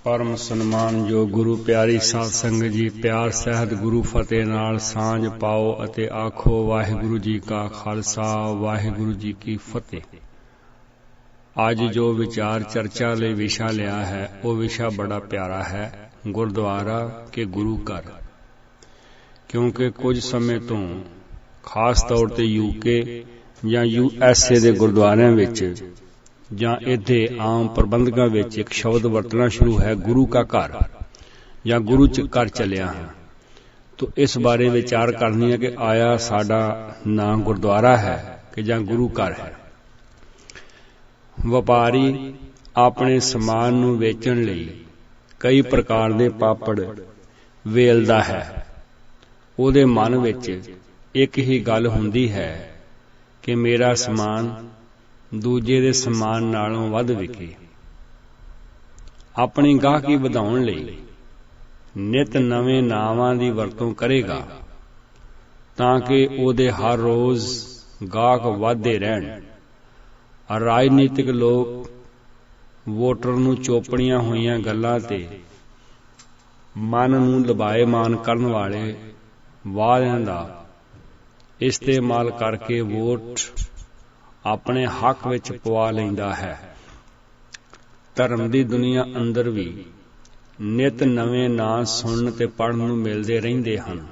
परम सन्मान जो गुरु प्यारी साध संगत जी, प्यार सहित गुरु फतेह नाल सांझ पाओ अते आखो वाहिगुरु जी का खालसा वाहिगुरु जी की फतेह। अज जो विचार चर्चा लई विशा लिया है वो विशा बड़ा प्यारा है, गुरुद्वारा के गुरु घर। क्योंकि कुछ समय तो खास तौर ते यूके या USA दे गुरुद्वारियां विच ਜਾਂ ਇੱਥੇ ਆਮ ਪ੍ਰਬੰਧਕਾਂ ਵਿੱਚ ਇੱਕ ਸ਼ਬਦ ਵਰਤਣਾ ਸ਼ੁਰੂ ਹੈ, ਗੁਰੂ का घर ਜਾਂ ਗੁਰੂ ਚ ਘਰ ਚੱਲਿਆ ਹਾਂ। तो इस बारे विचार करनी है कि आया साडा ਨਾਂ गुरुद्वारा है कि ਜਾਂ गुरु घर है। ਵਪਾਰੀ ਆਪਣੇ ਸਮਾਨ ਨੂੰ ਵੇਚਣ ਲਈ ਕਈ ਪ੍ਰਕਾਰ ਦੇ ਪਾਪੜ ਵੇਲਦਾ ਹੈ। ਉਹਦੇ ਮਨ ਵਿੱਚ ਇੱਕ ਹੀ ਗੱਲ ਹੁੰਦੀ ਹੈ ਕਿ ਮੇਰਾ ਸਮਾਨ ਦੂਜੇ ਦੇ ਸਮਾਨ ਨਾਲੋਂ ਵੱਧ ਵਿਕੇ। ਆਪਣੀ ਗਾਹਕੀ ਵਧਾਉਣ ਲਈ ਨਿਤ ਨਵੇਂ ਨਾਵਾਂ ਦੀ ਵਰਤੋਂ ਕਰੇਗਾ ਤਾਂ ਕਿ ਉਹਦੇ ਹਰ ਰੋਜ਼ ਗਾਹਕ ਵਧਦੇ ਰਹਿਣ। ਰਾਜਨੀਤਿਕ ਲੋਕ ਵੋਟਰ ਨੂੰ ਚੋਪੜੀਆਂ ਹੋਈਆਂ ਗੱਲਾਂ ਤੇ ਮਨ ਨੂੰ ਲਬਾਏਮਾਨ ਕਰਨ ਵਾਲੇ ਵਾਅਦਿਆਂ ਦਾ ਇਸਤੇਮਾਲ ਕਰਕੇ ਵੋਟ ਆਪਣੇ ਹੱਕ ਵਿੱਚ ਪਵਾ ਲੈਂਦਾ ਹੈ। ਧਰਮ ਦੀ ਦੁਨੀਆ ਅੰਦਰ ਵੀ ਨਿਤ ਨਵੇਂ ਨਾਂ ਸੁਣਨ ਤੇ ਪੜ੍ਹਨ ਨੂੰ ਮਿਲਦੇ ਰਹਿੰਦੇ ਹਨ।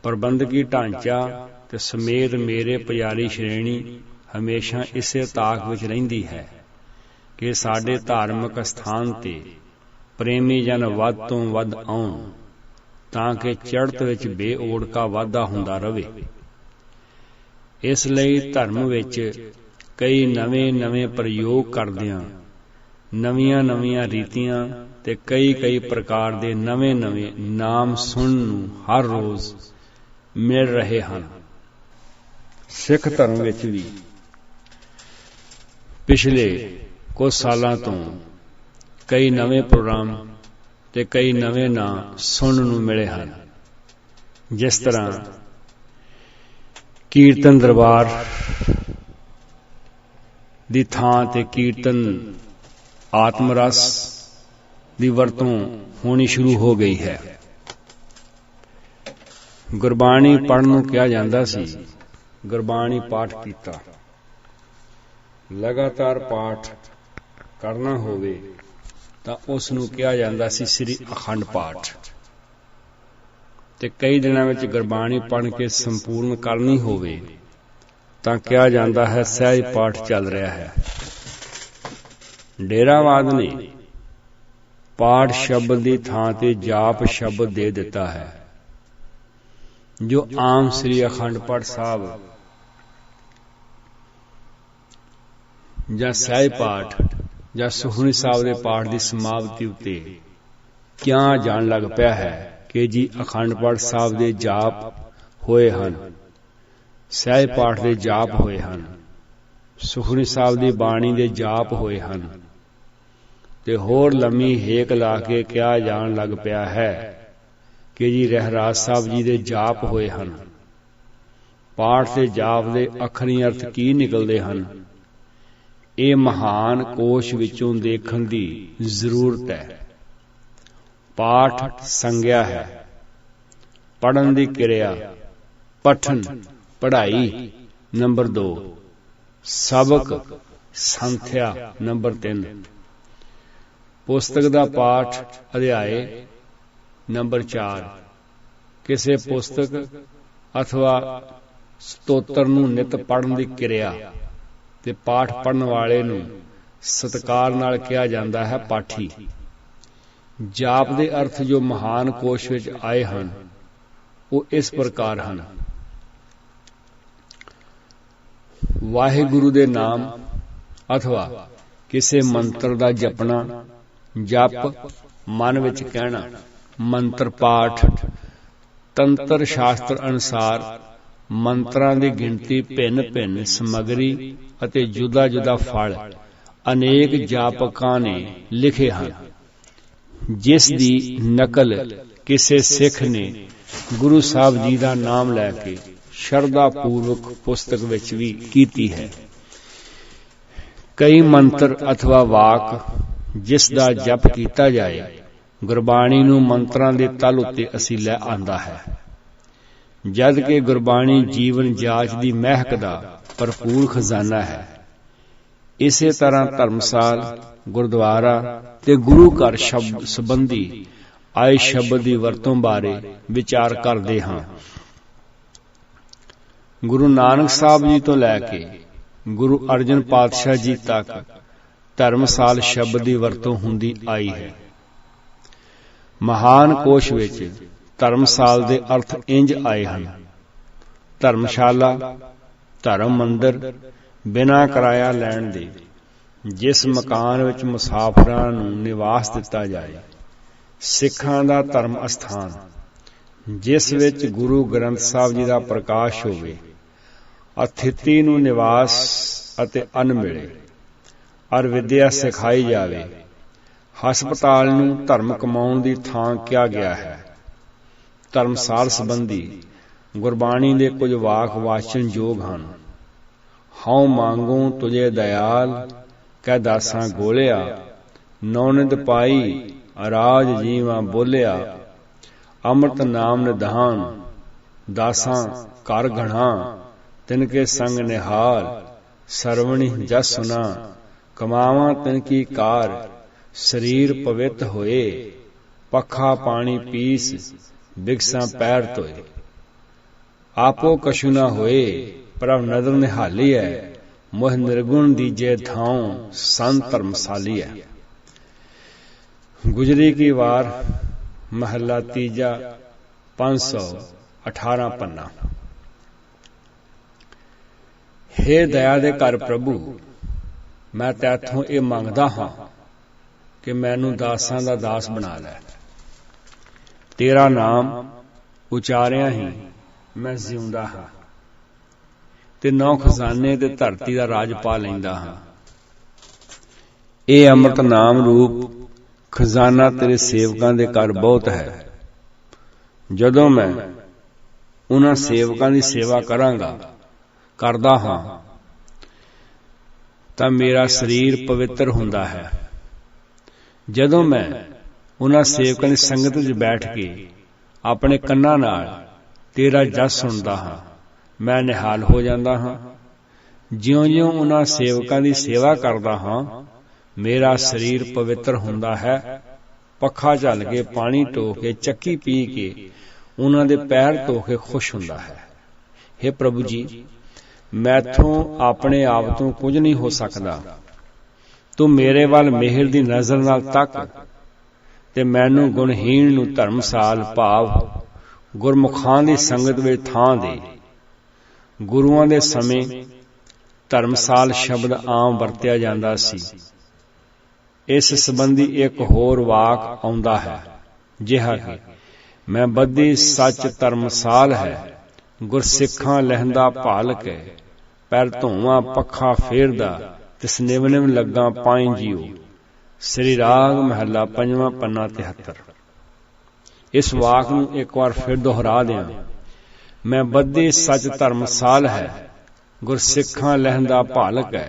ਪ੍ਰਬੰਧਕੀ ਢਾਂਚਾ ਤੇ ਸਮੇਤ ਮੇਰੇ ਪਿਆਰੀ ਸ਼੍ਰੇਣੀ ਹਮੇਸ਼ਾ ਇਸੇ ਤਾਕ ਵਿੱਚ ਰਹਿੰਦੀ ਹੈ ਕਿ ਸਾਡੇ ਧਾਰਮਿਕ ਸਥਾਨ ਤੇ ਪ੍ਰੇਮੀ ਜਨ ਵੱਧ ਤੋਂ ਵੱਧ ਆਉਣ ਤਾਂ ਕਿ ਚੜ੍ਹਤ ਵਿੱਚ ਬੇਓੜਕਾ ਵਾਧਾ ਹੁੰਦਾ ਰਹੇ। ਇਸ ਲਈ ਧਰਮ ਵਿੱਚ ਕਈ ਨਵੇਂ ਪ੍ਰਯੋਗ ਕਰਦਿਆਂ ਨਵੀਆਂ ਰੀਤੀਆਂ ਤੇ ਕਈ ਪ੍ਰਕਾਰ ਦੇ ਨਵੇਂ ਨਾਮ ਸੁਣਨ ਨੂੰ ਹਰ ਰੋਜ਼ ਮਿਲ ਰਹੇ ਹਨ। ਸਿੱਖ ਧਰਮ ਵਿੱਚ ਵੀ ਪਿਛਲੇ ਕੁਝ ਸਾਲਾਂ ਤੋਂ ਕਈ ਨਵੇਂ ਪ੍ਰੋਗਰਾਮ ਤੇ ਕਈ ਨਵੇਂ ਨਾਂ ਸੁਣਨ ਨੂੰ ਮਿਲੇ ਹਨ। ਜਿਸ ਤਰ੍ਹਾਂ ਕੀਰਤਨ ਦਰਬਾਰ ਦੀ ਥਾਂ ਤੇ ਕੀਰਤਨ ਆਤਮ ਰਸ ਦੀ ਵਰਤੋਂ ਹੋਣੀ ਸ਼ੁਰੂ ਹੋ ਗਈ ਹੈ। ਗੁਰਬਾਣੀ ਪੜ੍ਹਨ ਨੂੰ ਕਿਹਾ ਜਾਂਦਾ ਸੀ, ਗੁਰਬਾਣੀ ਪਾਠ ਕੀਤਾ। ਲਗਾਤਾਰ ਪਾਠ ਕਰਨਾ ਹੋਵੇ ਤਾਂ ਉਸ ਨੂੰ ਕਿਹਾ ਜਾਂਦਾ ਸੀ ਸ੍ਰੀ ਅਖੰਡ ਪਾਠ। ਤੇ ਕਈ ਦਿਨਾਂ ਵਿੱਚ ਗੁਰਬਾਣੀ ਪੜ੍ਹ ਕੇ ਸੰਪੂਰਨ ਕਰਨੀ ਹੋਵੇ ਤਾਂ ਕਿਹਾ ਜਾਂਦਾ ਹੈ ਸਹਿਜ ਪਾਠ ਚੱਲ ਰਿਹਾ ਹੈ। ਡੇਰਾਵਾਦ ਨੇ ਪਾਠ ਸ਼ਬਦ ਦੀ ਥਾਂ ਤੇ ਜਾਪ ਸ਼ਬਦ ਦੇ ਦਿੱਤਾ ਹੈ, ਜੋ ਆਮ ਸ੍ਰੀ ਅਖੰਡ ਪਾਠ ਸਾਹਿਬ ਜਾਂ ਸਹਿਜ ਪਾਠ ਜਾਂ ਸੁਖਮਨੀ ਸਾਹਿਬ ਦੇ ਪਾਠ ਦੀ ਸਮਾਪਤੀ ਉੱਤੇ ਕਿਹਾ ਜਾਣ ਲੱਗ ਪਿਆ ਹੈ ਕਿ ਜੀ ਅਖੰਡ ਪਾਠ ਸਾਹਿਬ ਦੇ ਜਾਪ ਹੋਏ ਹਨ, ਸਹਿਜ ਪਾਠ ਦੇ ਜਾਪ ਹੋਏ ਹਨ, ਸੁਖਮਨੀ ਸਾਹਿਬ ਦੀ ਬਾਣੀ ਦੇ ਜਾਪ ਹੋਏ ਹਨ ਤੇ ਹੋਰ ਲੰਮੀ ਹੇਕ ਲਾ ਕੇ ਕਿਹਾ ਜਾਣ ਲੱਗ ਪਿਆ ਹੈ ਕਿ ਜੀ ਰਹਿਰਾਸ ਸਾਹਿਬ ਜੀ ਦੇ ਜਾਪ ਹੋਏ ਹਨ। ਪਾਠ ਤੇ ਜਾਪ ਦੇ ਅੱਖਰੀ ਅਰਥ ਕੀ ਨਿਕਲਦੇ ਹਨ, ਇਹ ਮਹਾਨ ਕੋਸ਼ ਵਿੱਚੋਂ ਦੇਖਣ ਦੀ ਜ਼ਰੂਰਤ ਹੈ। ਪਾਠ ਸੰਗਿਆ ਹੈ, ਪੜ੍ਹਨ ਦੀ ਕਿਰਿਆ, ਪਠਨ ਪੜ੍ਹਾਈ ਨੰਬਰ 2, ਸਬਕ ਸੰਥਿਆ ਨੰਬਰ 3, ਪੁਸਤਕ ਦਾ ਪਾਠ ਅਧਿਆਏ ਨੰਬਰ 4, ਕਿਸੇ ਪੁਸਤਕ ਅਥਵਾ ਸਤੋਤਰ ਨੂੰ ਨਿਤ ਪੜ੍ਹਨ ਦੀ ਕਿਰਿਆ ਤੇ ਪਾਠ ਪੜ੍ਹਨ ਵਾਲੇ ਨੂੰ ਸਤਿਕਾਰ ਨਾਲ ਕਿਹਾ ਜਾਂਦਾ ਹੈ ਪਾਠੀ। ਜਾਪ ਦੇ ਅਰਥ ਜੋ ਮਹਾਨ ਕੋਸ਼ ਵਿੱਚ ਆਏ ਹਨ ਉਹ ਇਸ ਪ੍ਰਕਾਰ ਹਨ। ਵਾਹਿਗੁਰੂ ਦੇ ਨਾਮ ਅਥਵਾ ਕਿਸੇ ਮੰਤਰ ਦਾ ਜਪਣਾ, ਜਪ ਮਨ ਵਿੱਚ ਕਹਿਣਾ। ਮੰਤਰ ਪਾਠ ਤੰਤਰ ਸ਼ਾਸਤਰ ਅਨੁਸਾਰ ਮੰਤਰਾਂ ਦੀ ਗਿਣਤੀ ਭਿੰਨ ਸਮੱਗਰੀ ਅਤੇ ਜੁਦਾ ਫਲ ਅਨੇਕ ਜਾਪਕਾਂ ਨੇ ਲਿਖੇ ਹਨ, ਜਿਸ ਦੀ ਨਕਲ ਕਿਸੇ ਸਿੱਖ ਨੇ ਗੁਰੂ ਸਾਹਿਬ ਜੀ ਦਾ ਨਾਮ ਲੈ ਕੇ ਸ਼ਰਧਾ ਪੂਰਵਕ ਪੁਸਤਕ ਵਿੱਚ ਵੀ ਕੀਤੀ ਹੈ। ਕਈ ਮੰਤਰ ਅਥਵਾ ਵਾਕ ਜਿਸ ਦਾ ਜਪ ਕੀਤਾ ਜਾਏ, ਗੁਰਬਾਣੀ ਨੂੰ ਮੰਤਰਾਂ ਦੇ ਤਲ ਉੱਤੇ ਅਸੀਂ ਲੈ ਆਂਦਾ ਹੈ। ਜਦ ਕਿ ਗੁਰਬਾਣੀ ਜੀਵਨ ਜਾਚ ਦੀ ਮਹਿਕ ਦਾ ਭਰਪੂਰ ਖਜ਼ਾਨਾ ਹੈ। ਇਸੇ ਤਰ੍ਹਾਂ ਧਰਮਸਾਲ, ਗੁਰਦੁਆਰਾ ਤੇ ਗੁਰੂ ਘਰ ਸ਼ਬਦ ਸੰਬੰਧੀ ਆਏ ਸ਼ਬਦ ਦੀ ਵਰਤੋਂ ਬਾਰੇ ਵਿਚਾਰ ਕਰਦੇ ਹਾਂ। ਗੁਰੂ ਨਾਨਕ ਸਾਹਿਬ ਜੀ ਤੋਂ ਲੈ ਕੇ ਗੁਰੂ ਅਰਜਨ ਪਾਤਸ਼ਾਹ ਜੀ ਤੱਕ ਧਰਮਸਾਲ ਸ਼ਬਦ ਦੀ ਵਰਤੋਂ ਹੁੰਦੀ ਆਈ ਹੈ। ਮਹਾਨ ਕੋਸ਼ ਵਿੱਚ ਧਰਮਸਾਲ ਦੇ ਅਰਥ ਇੰਜ ਆਏ ਹਨ: ਧਰਮਸ਼ਾਲਾ, ਧਰਮ ਮੰਦਰ, ਬਿਨਾਂ ਕਿਰਾਇਆ ਲੈਣ ਦੇ, ਜਿਸ ਮਕਾਨ ਵਿੱਚ ਮੁਸਾਫਰਾਂ ਨੂੰ ਨਿਵਾਸ ਦਿੱਤਾ ਜਾਏ। ਸਿੱਖਾਂ ਦਾ ਧਰਮ ਅਸਥਾਨ, ਜਿਸ ਵਿੱਚ ਗੁਰੂ ਗ੍ਰੰਥ ਸਾਹਿਬ ਜੀ ਦਾ ਪ੍ਰਕਾਸ਼ ਹੋਵੇ। ਅਤਿਥੀ ਨੂੰ ਨਿਵਾਸ ਅਤੇ ਅੰਨ ਮਿਲੇ ਔਰ ਵਿਦਿਆ ਸਿਖਾਈ ਜਾਵੇ। ਹਸਪਤਾਲ ਨੂੰ ਧਰਮ ਕਮਾਉਣ ਦੀ ਥਾਂ ਕਿਹਾ ਗਿਆ ਹੈ। ਧਰਮਸਾਲ ਸੰਬੰਧੀ ਗੁਰਬਾਣੀ ਦੇ ਕੁਝ ਵਾਕ ਵਾਚਨ ਯੋਗ ਹਨ। ਹਉ ਮੰਗੂ ਤੁਝੇ ਦਇਆਲ, ਕਹਿ ਦਾਸਾਂ ਗੋਲਿਆ। ਨੌਨਿਦ ਪਾਈ ਰਾਜ ਜੀਵਾਂ ਬੋਲਿਆ। ਅੰਮ੍ਰਿਤ ਨਾਮ ਨਿਧਾਨ, ਦਾਸਾਂ ਘਰ ਘਣਾ। ਤਿਨਕੇ ਸੰਗ ਨਿਹਾਲ, ਸਰਵਣੀ ਜਸ ਸੁਨਾ। ਕਮਾਵਾਂ ਤਿਨ ਕੀ ਕਾਰ, ਸਰੀਰ ਪਵਿੱਤ ਹੋਏ। ਪੱਖਾ ਪਾਣੀ ਪੀਸ, ਬਿਗਸਾਂ ਪੈਰ ਧੋਏ। ਆਪੋ ਕਛੂ ਨਾ ਹੋਏ, ਪ੍ਰਭ ਨਦਰ ਨਿਹਾਲੀ ਹੈ। ਮੋਹ ਨਿਰਗੁਣ ਦੀਜੇ ਥਾਉ, ਸੰਤ ਧਰਮਸਾਲੀ ਹੈ। ਗੁਜਰੀ ਕੀ ਵਾਰ, ਮਹੱਲਾ ਤੀਜਾ, 518 ਪੰਨਾ। ਹੇ ਦਇਆ ਦੇ ਘਰ ਪ੍ਰਭੂ, ਮੈਂ ਤੈਥੋਂ ਇਹ ਮੰਗਦਾ ਹਾਂ ਕਿ ਮੈਨੂੰ ਦਾਸਾਂ ਦਾ ਦਾਸ ਬਣਾ ਲੈ। ਤੇਰਾ ਨਾਮ ਉਚਾਰਿਆ ਹੀ ਮੈਂ ਜਿਉਂਦਾ ਹਾਂ ਤੇ 9 ਖਜ਼ਾਨੇ ਤੇ ਧਰਤੀ ਦਾ ਰਾਜ ਪਾ ਲੈਂਦਾ ਹਾਂ। ਇਹ ਅੰਮ੍ਰਿਤ ਨਾਮ ਰੂਪ ਖਜ਼ਾਨਾ ਤੇਰੇ ਸੇਵਕਾਂ ਦੇ ਘਰ ਬਹੁਤ ਹੈ। ਜਦੋਂ ਮੈਂ ਉਹਨਾਂ ਸੇਵਕਾਂ ਦੀ ਸੇਵਾ ਕਰਦਾ ਹਾਂ ਤਾਂ ਮੇਰਾ ਸਰੀਰ ਪਵਿੱਤਰ ਹੁੰਦਾ ਹੈ। ਜਦੋਂ ਮੈਂ ਉਹਨਾਂ ਸੇਵਕਾਂ ਦੀ ਸੰਗਤ ਵਿੱਚ ਬੈਠ ਕੇ ਆਪਣੇ ਕੰਨਾਂ ਨਾਲ ਤੇਰਾ ਜਸ ਸੁਣਦਾ ਹਾਂ, ਮੈਂ ਨਿਹਾਲ ਹੋ ਜਾਂਦਾ ਹਾਂ। ਜਿਉਂ-ਜਿਉਂ ਉਹਨਾਂ ਸੇਵਕਾਂ ਦੀ ਸੇਵਾ ਕਰਦਾ ਹਾਂ, ਮੇਰਾ ਸਰੀਰ ਪਵਿੱਤਰ ਹੁੰਦਾ ਹੈ। ਪੱਖਾ ਝੱਲ ਕੇ, ਪਾਣੀ ਢੋ ਕੇ, ਚੱਕੀ ਪੀ ਕੇ, ਉਹਨਾਂ ਦੇ ਪੈਰ ਧੋ ਕੇ ਖੁਸ਼ ਹੁੰਦਾ ਹੈ। ਹੇ ਪ੍ਰਭੂ ਜੀ, ਮੈਥੋਂ ਆਪਣੇ ਆਪ ਤੋਂ ਕੁਝ ਨਹੀਂ ਹੋ ਸਕਦਾ। ਤੂੰ ਮੇਰੇ ਵੱਲ ਮਿਹਰ ਦੀ ਨਜ਼ਰ ਨਾਲ ਤੱਕ ਤੇ ਮੈਨੂੰ ਗੁਣਹੀਣ ਨੂੰ ਧਰਮਸਾਲ ਭਾਵ ਗੁਰਮੁਖਾਂ ਦੀ ਸੰਗਤ ਵਿੱਚ ਥਾਂ ਦੇ। ਗੁਰੂਆਂ ਦੇ ਸਮੇਂ ਧਰਮਸਾਲ ਸ਼ਬਦ ਆਮ ਵਰਤਿਆ ਜਾਂਦਾ ਸੀ। ਇਸ ਸੰਬੰਧੀ ਇੱਕ ਹੋਰ ਵਾਕ ਆਉਂਦਾ ਹੈ, ਜਿਹਾ ਕਿ ਮੈਂ ਬੱਧੀ ਸੱਚ ਧਰਮਸਾਲ ਹੈ। ਗੁਰਸਿੱਖਾਂ ਲਹਿੰਦਾ ਭਾਲ ਕੇ, ਪੈਰ ਧੋਵਾਂ ਪੱਖਾ ਫੇਰਦਾ। ਤਿਸ ਨਿਵ ਨਿਵ ਲੱਗਾ ਪਾਈ ਜੀਓ। ਸ੍ਰੀ ਰਾਗ ਮਹੱਲਾ 5 ਪੰਨਾ 73। ਇਸ ਵਾਕ ਨੂੰ ਇੱਕ ਵਾਰ ਫਿਰ ਦੁਹਰਾ ਦਿਆਂ। ਮੈਂ ਬੱਧੀ ਸੱਚ ਧਰਮਸਾਲ ਹੈ। ਗੁਰਸਿੱਖਾਂ ਲਹਿੰਦਾ ਭਾਲ ਕੇ,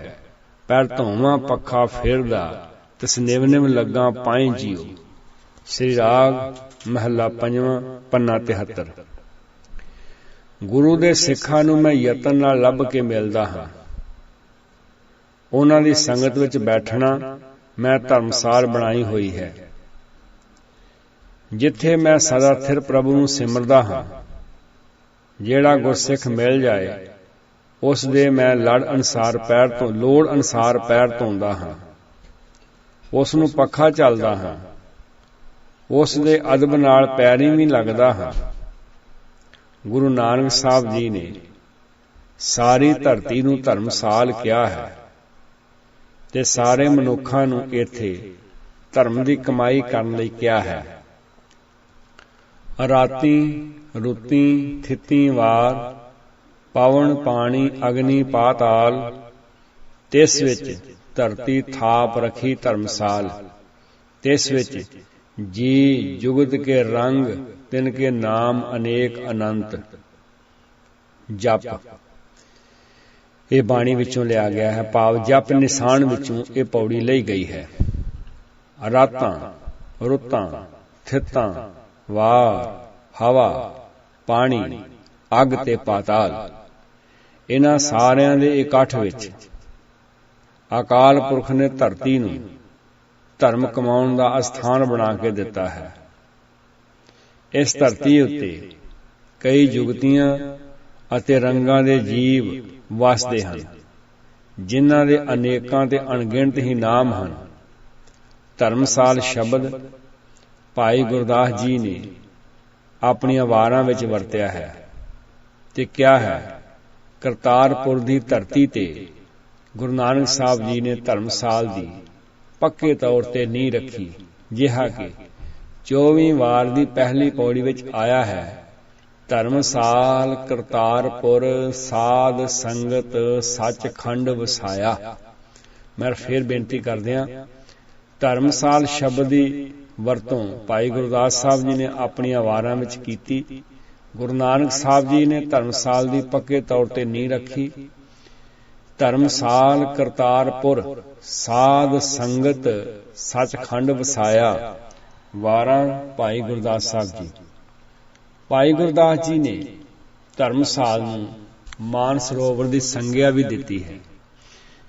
ਪੈਰ ਧੋਵਾਂ ਪੱਖਾ ਫੇਰਦਾ। ਤਿਸ ਨਿਵ ਨਿਵ ਲੱਗਾ ਪਾਈ ਜੀਓ। ਸ੍ਰੀ ਰਾਗ ਮਹੱਲਾ 5 ਪੰਨਾ 73। ਗੁਰੂ ਦੇ ਸਿੱਖਾਂ ਨੂੰ ਮੈਂ ਯਤਨ ਨਾਲ ਲੱਭ ਕੇ ਮਿਲਦਾ ਹਾਂ। ਉਹਨਾਂ ਦੀ ਸੰਗਤ ਵਿੱਚ ਬੈਠਣਾ ਮੈਂ ਧਰਮਸਾਲ ਬਣਾਈ ਹੋਈ ਹੈ, ਜਿੱਥੇ ਮੈਂ ਸਦਾ ਸਥਿਰ ਪ੍ਰਭੂ ਨੂੰ ਸਿਮਰਦਾ ਹਾਂ। ਜਿਹੜਾ ਗੁਰਸਿੱਖ ਮਿਲ ਜਾਏ, ਉਸ ਦੇ ਮੈਂ ਲੋੜ ਅਨੁਸਾਰ ਪੈਰ ਧੋਂਦਾ ਹਾਂ। ਉਸ ਨੂੰ ਪੱਖਾ ਝੱਲਦਾ ਹਾਂ। ਉਸ ਦੇ ਅਦਬ ਨਾਲ ਪੈਰੀਂ ਵੀ ਲੱਗਦਾ ਹਾਂ। ਗੁਰੂ ਨਾਨਕ ਸਾਹਿਬ ਜੀ ਨੇ ਸਾਰੀ ਧਰਤੀ ਨੂੰ ਧਰਮਸਾਲ ਕਿਹਾ ਹੈ ਤੇ ਸਾਰੇ ਮਨੁੱਖਾਂ ਨੂੰ ਇੱਥੇ ਧਰਮ ਦੀ ਕਮਾਈ ਕਰਨ ਲਈ ਕਿਹਾ ਹੈ। ਰਾਤੀ ਰੁੱਤੀ ਥਿੱਤੀ ਵਾਰ, ਪਵਨ ਪਾਣੀ ਅਗਨੀ ਪਾਤਾਲ। ਤਿਸ ਵਿੱਚ ਧਰਤੀ ਥਾਪ ਰੱਖੀ ਧਰਮਸਾਲ। ਤਿਸ ਵਿੱਚ ਜੀ ਜੁਗਤ ਕੇ ਰੰਗ, ਤਿਨ ਕੇ ਨਾਮ ਅਨੇਕ ਅਨੰਤ। ਜਪ ਇਹ ਬਾਣੀ ਵਿੱਚੋਂ ਲਿਆ ਗਿਆ ਹੈ, ਭਾਵ ਜਪ ਨਿਸ਼ਾਨ ਵਿੱਚੋਂ ਇਹ ਪੌੜੀ ਲਈ ਗਈ ਹੈ। ਰਾਤਾਂ, ਰੁੱਤਾਂ, ਥਿੱਤਾਂ, ਵਾਰ, ਹਵਾ, ਪਾਣੀ, ਅੱਗ ਤੇ ਪਾਤਾਲ, ਇਹਨਾਂ ਸਾਰਿਆਂ ਦੇ ਇਕੱਠ ਵਿੱਚ ਅਕਾਲ ਪੁਰਖ ਨੇ ਧਰਤੀ ਨੂੰ ਧਰਮ ਕਮਾਉਣ ਦਾ ਅਸਥਾਨ ਬਣਾ ਕੇ ਦਿੱਤਾ ਹੈ। ਇਸ ਧਰਤੀ ਉੱਤੇ ਕਈ ਜੁਗਤੀਆਂ ਅਤੇ ਰੰਗਾਂ ਦੇ ਜੀਵ ਵਸਦੇ ਹਨ, ਜਿਨ੍ਹਾਂ ਦੇ ਅਨੇਕਾਂ ਤੇ ਅਣਗਿਣਤ ਹੀ ਨਾਮ ਹਨ। ਧਰਮਸਾਲ ਸ਼ਬਦ ਭਾਈ ਗੁਰਦਾਸ ਜੀ ਨੇ ਆਪਣੀਆਂ ਵਾਰਾਂ ਵਿੱਚ ਵਰਤਿਆ ਹੈ ਤੇ ਕਿਹਾ ਹੈ, ਕਰਤਾਰਪੁਰ ਦੀ ਧਰਤੀ ਤੇ ਗੁਰੂ ਨਾਨਕ ਸਾਹਿਬ ਜੀ ਨੇ ਧਰਮਸਾਲ ਦੀ ਪੱਕੇ ਤੌਰ ਤੇ ਨੀਂਹ ਰੱਖੀ, ਜਿਹਾ ਕਿ 24ਵੀਂ ਵਾਰ ਦੀ ਪਹਿਲੀ ਪੌੜੀ ਵਿੱਚ ਆਇਆ ਹੈ, ਧਰਮਸਾਲ ਕਰਤਾਰਪੁਰ ਸਾਧ ਸੰਗਤ ਸੱਚਖੰਡ ਵਸਾਇਆ। ਮੈਂ ਫਿਰ ਬੇਨਤੀ ਕਰਦਿਆਂ, ਧਰਮਸਾਲ ਸ਼ਬਦ ਦੀ ਵਰਤੋਂ ਭਾਈ ਗੁਰਦਾਸ ਸਾਹਿਬ ਜੀ ਨੇ ਆਪਣੀਆਂ ਵਾਰਾਂ ਵਿੱਚ ਕੀਤੀ। ਗੁਰੂ ਨਾਨਕ ਸਾਹਿਬ ਜੀ ਨੇ ਧਰਮਸਾਲ ਦੀ ਪੱਕੇ ਤੌਰ ਤੇ ਨੀਂਹ ਰੱਖੀ। ਧਰਮਸਾਲ ਕਰਤਾਰਪੁਰ ਸਾਧ ਸੰਗਤ ਸੱਚਖੰਡ ਵਸਾਇਆ। ਵਾਰਾਂ ਭਾਈ ਗੁਰਦਾਸ ਸਾਹਿਬ ਜੀ। ਭਾਈ ਗੁਰਦਾਸ ਜੀ ਨੇ ਧਰਮਸਾਲ ਨੂੰ ਮਾਨ ਸਰੋਵਰ ਦੀ ਸੰਗਿਆ ਵੀ ਦਿੱਤੀ ਹੈ,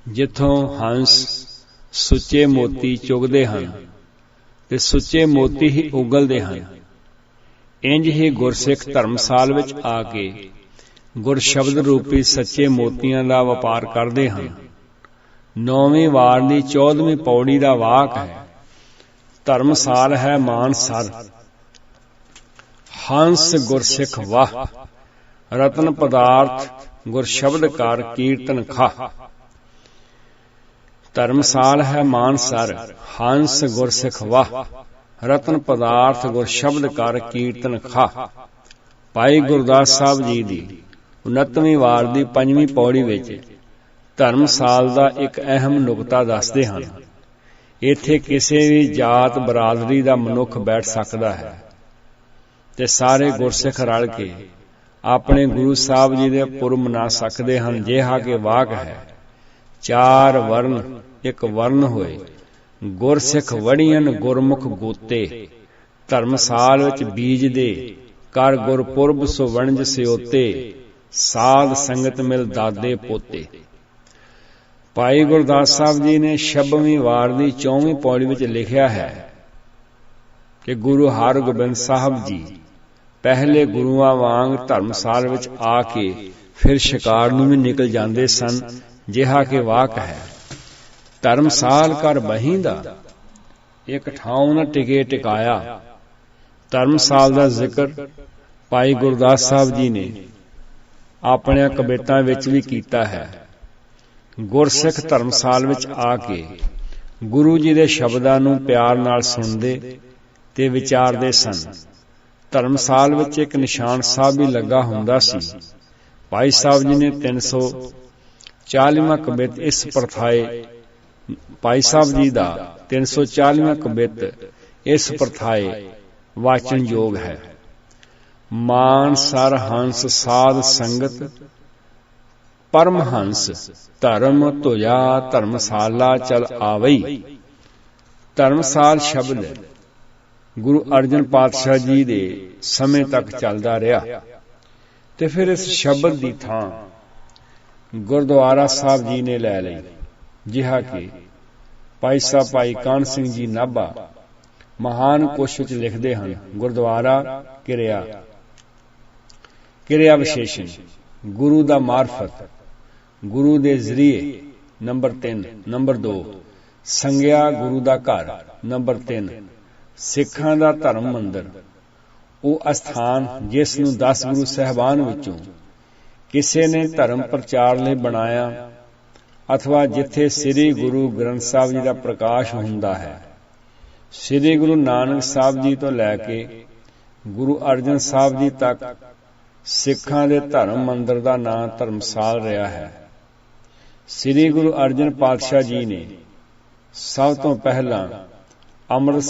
ਜਿੱਥੋਂ ਹੰਸ ਸੁੱਚੇ ਮੋਤੀ ਚੁਗਦੇ ਹਨ ਤੇ ਸੁੱਚੇ ਮੋਤੀ ਹੀ ਉਗਲਦੇ ਹਨ। ਇੰਜ ਹੀ ਗੁਰਸਿੱਖ ਧਰਮਸਾਲ ਵਿੱਚ ਆ ਕੇ ਗੁਰ ਸ਼ਬਦ ਰੂਪੀ ਸੱਚੇ ਮੋਤੀਆਂ ਦਾ ਵਪਾਰ ਕਰਦੇ ਹਨ। 9ਵੀਂ ਵਾਰ ਦੀ 14ਵੀਂ ਪੌੜੀ ਦਾ ਵਾਕ ਹੈ, ਧਰਮਸਾਲ ਹੈ ਮਾਨਸਰ, ਹੰਸ ਗੁਰਸਿੱਖ ਵਾਹ, ਰਤਨ ਪਦਾਰਥ ਗੁਰ ਸ਼ਬਦ ਕਰ ਕੀਰਤਨ ਖਾ। ਧਰਮਸਾਲ ਹੈ ਮਾਨਸਰ, ਹੰਸ ਗੁਰਸਿੱਖ ਵਾਹ, ਰਤਨ ਪਦਾਰਥ ਗੁਰ ਸ਼ਬਦ ਕਰ ਕੀਰਤਨ ਖਾ। ਭਾਈ ਗੁਰਦਾਸ ਸਾਹਿਬ ਜੀ ਦੀ 29ਵੀਂ ਵਾਰ ਦੀ 5ਵੀਂ ਪੌੜੀ ਵਿੱਚ ਧਰਮਸਾਲ ਦਾ ਇੱਕ ਅਹਿਮ ਨੁਕਤਾ ਦੱਸਦੇ ਹਨ। ਇੱਥੇ ਕਿਸੇ ਵੀ ਜਾਤ ਬਰਾਦਰੀ ਦਾ ਮਨੁੱਖ ਬੈਠ ਸਕਦਾ ਹੈ ਤੇ ਸਾਰੇ ਗੁਰਸਿੱਖ ਰਲ ਕੇ ਆਪਣੇ ਗੁਰੂ ਸਾਹਿਬ ਜੀ ਦੇ ਪੁਰਬ ਮਨਾ ਸਕਦੇ ਹਨ, ਜਿਹਾ ਕਿ ਵਾਕ ਹੈ, 4 ਵਰਨ ਇੱਕ ਵਰਨ ਹੋਏ, ਗੁਰਸਿੱਖ ਵੜੀਆਂ ਗੁਰਮੁਖ ਗੋਤੇ, ਧਰਮਸਾਲ ਵਿੱਚ ਬੀਜ ਦੇ ਕਰ ਗੁਰਪੁਰਬ ਸੋ ਵਣਜ ਸਿਓਤੇ, ਸਾਧ ਸੰਗਤ ਮਿਲ ਦਾਦੇ ਪੋਤੇ। ਭਾਈ ਗੁਰਦਾਸ ਸਾਹਿਬ ਜੀ ਨੇ 26ਵੀਂ ਵਾਰ ਦੀ 4ਵੀਂ ਪੌੜੀ ਵਿੱਚ ਲਿਖਿਆ ਹੈ ਕਿ ਗੁਰੂ ਹਰਗੋਬਿੰਦ ਸਾਹਿਬ ਜੀ ਪਹਿਲੇ ਗੁਰੂਆਂ ਵਾਂਗ ਧਰਮਸਾਲ ਵਿੱਚ ਆ ਕੇ ਫਿਰ ਸ਼ਿਕਾਰ ਨੂੰ ਵੀ ਨਿਕਲ ਜਾਂਦੇ ਸਨ, ਜਿਹਾ ਕਿ ਵਾਕ ਹੈ, ਧਰਮਸਾਲ ਕਰ ਬਹਿੰਦਾ ਇੱਕ ਠਾਉ ਨ ਟਿਕੇ ਟਿਕਾਇਆ। ਧਰਮਸਾਲ ਦਾ ਜ਼ਿਕਰ ਭਾਈ ਗੁਰਦਾਸ ਸਾਹਿਬ ਜੀ ਨੇ ਆਪਣੀਆਂ ਕਵਿਤਾਵਾਂ ਵਿੱਚ ਵੀ ਕੀਤਾ ਹੈ। ਗੁਰਸਿੱਖ ਧਰਮਸਾਲ ਵਿੱਚ ਆ ਕੇ ਗੁਰੂ ਜੀ ਦੇ ਸ਼ਬਦਾਂ ਨੂੰ ਪਿਆਰ ਨਾਲ ਸੁਣਦੇ ਤੇ ਵਿਚਾਰਦੇ ਸਨ। ਧਰਮਸਾਲ ਵਿੱਚ ਇੱਕ ਨਿਸ਼ਾਨ ਸਾਹਿਬ ਵੀ ਲੱਗਾ ਹੁੰਦਾ ਸੀ। ਭਾਈ ਸਾਹਿਬ ਜੀ ਨੇ 340ਵਾਂ ਕਵਿਤ ਇਸ ਪ੍ਰਥਾਏ, ਭਾਈ ਸਾਹਿਬ ਜੀ ਦਾ 340ਵਾਂ ਕਵਿਤ ਇਸ ਪ੍ਰਥਾਏ ਵਾਚਨਯੋਗ ਹੈ। ਮਾਨ ਸਰ ਹੰਸ ਸਾਧ ਸੰਗਤ ਪਰਮਹੰਸ, ਧਰਮ ਧੁਜਾ ਧਰਮਸਾਲਾ ਚਲ ਆਵਈ। ਧਰਮਸਾਲ ਸ਼ਬਦ ਗੁਰੂ ਅਰਜਨ ਪਾਤਸ਼ਾਹ ਜੀ ਦੇ ਸਮੇਂ ਤੱਕ ਚੱਲਦਾ ਰਿਹਾ ਤੇ ਫਿਰ ਇਸ ਸ਼ਬਦ ਦੀ ਥਾਂ ਗੁਰਦੁਆਰਾ ਸਾਹਿਬ ਜੀ ਨੇ ਲੈ ਲਈ, ਜਿਹਾ ਕਿ ਭਾਈ ਸਾਹਿਬ ਭਾਈ ਕਾਹਨ ਸਿੰਘ ਜੀ ਨਾਭਾ ਮਹਾਨ ਕੋਸ਼ ਵਿੱਚ ਲਿਖਦੇ ਹਨ। ਗੁਰਦੁਆਰਾ ਕਿਰਿਆ ਵਿਸ਼ੇਸ਼ਣ, ਗੁਰੂ ਦਾ ਮਾਰਫਤ, ਗੁਰੂ ਦੇ ਜ਼ਰੀਏ, ਨੰਬਰ 3। ਨੰਬਰ 2 ਸੰਗਿਆ, ਗੁਰੂ ਦਾ ਘਰ। ਨੰਬਰ 3 ਸਿੱਖਾਂ ਦਾ ਧਰਮ ਮੰਦਰ, ਉਹ ਅਸਥਾਨ ਜਿਸ ਨੂੰ 10 ਗੁਰੂ ਸਾਹਿਬਾਨ ਵਿੱਚੋਂ ਕਿਸੇ ਨੇ ਧਰਮ ਪ੍ਰਚਾਰ ਲਈ ਬਣਾਇਆ, ਅਥਵਾ ਜਿੱਥੇ ਸ੍ਰੀ ਗੁਰੂ ਗ੍ਰੰਥ ਸਾਹਿਬ ਜੀ ਦਾ ਪ੍ਰਕਾਸ਼ ਹੁੰਦਾ ਹੈ। ਸ੍ਰੀ ਗੁਰੂ ਨਾਨਕ ਸਾਹਿਬ ਜੀ ਤੋਂ ਲੈ ਕੇ ਗੁਰੂ ਅਰਜਨ ਸਾਹਿਬ ਜੀ ਤੱਕ ਸਿੱਖਾਂ ਦੇ ਧਰਮ ਮੰਦਰ ਦਾ ਨਾਂ ਧਰਮਸਾਲ ਰਿਹਾ ਹੈ। ਸ੍ਰੀ ਗੁਰੂ ਅਰਜਨ ਪਾਤਸ਼ਾਹ ਜੀ ਨੇ ਸਭ ਤੋਂ ਪਹਿਲਾਂ ਅੰਮ੍ਰਿਤ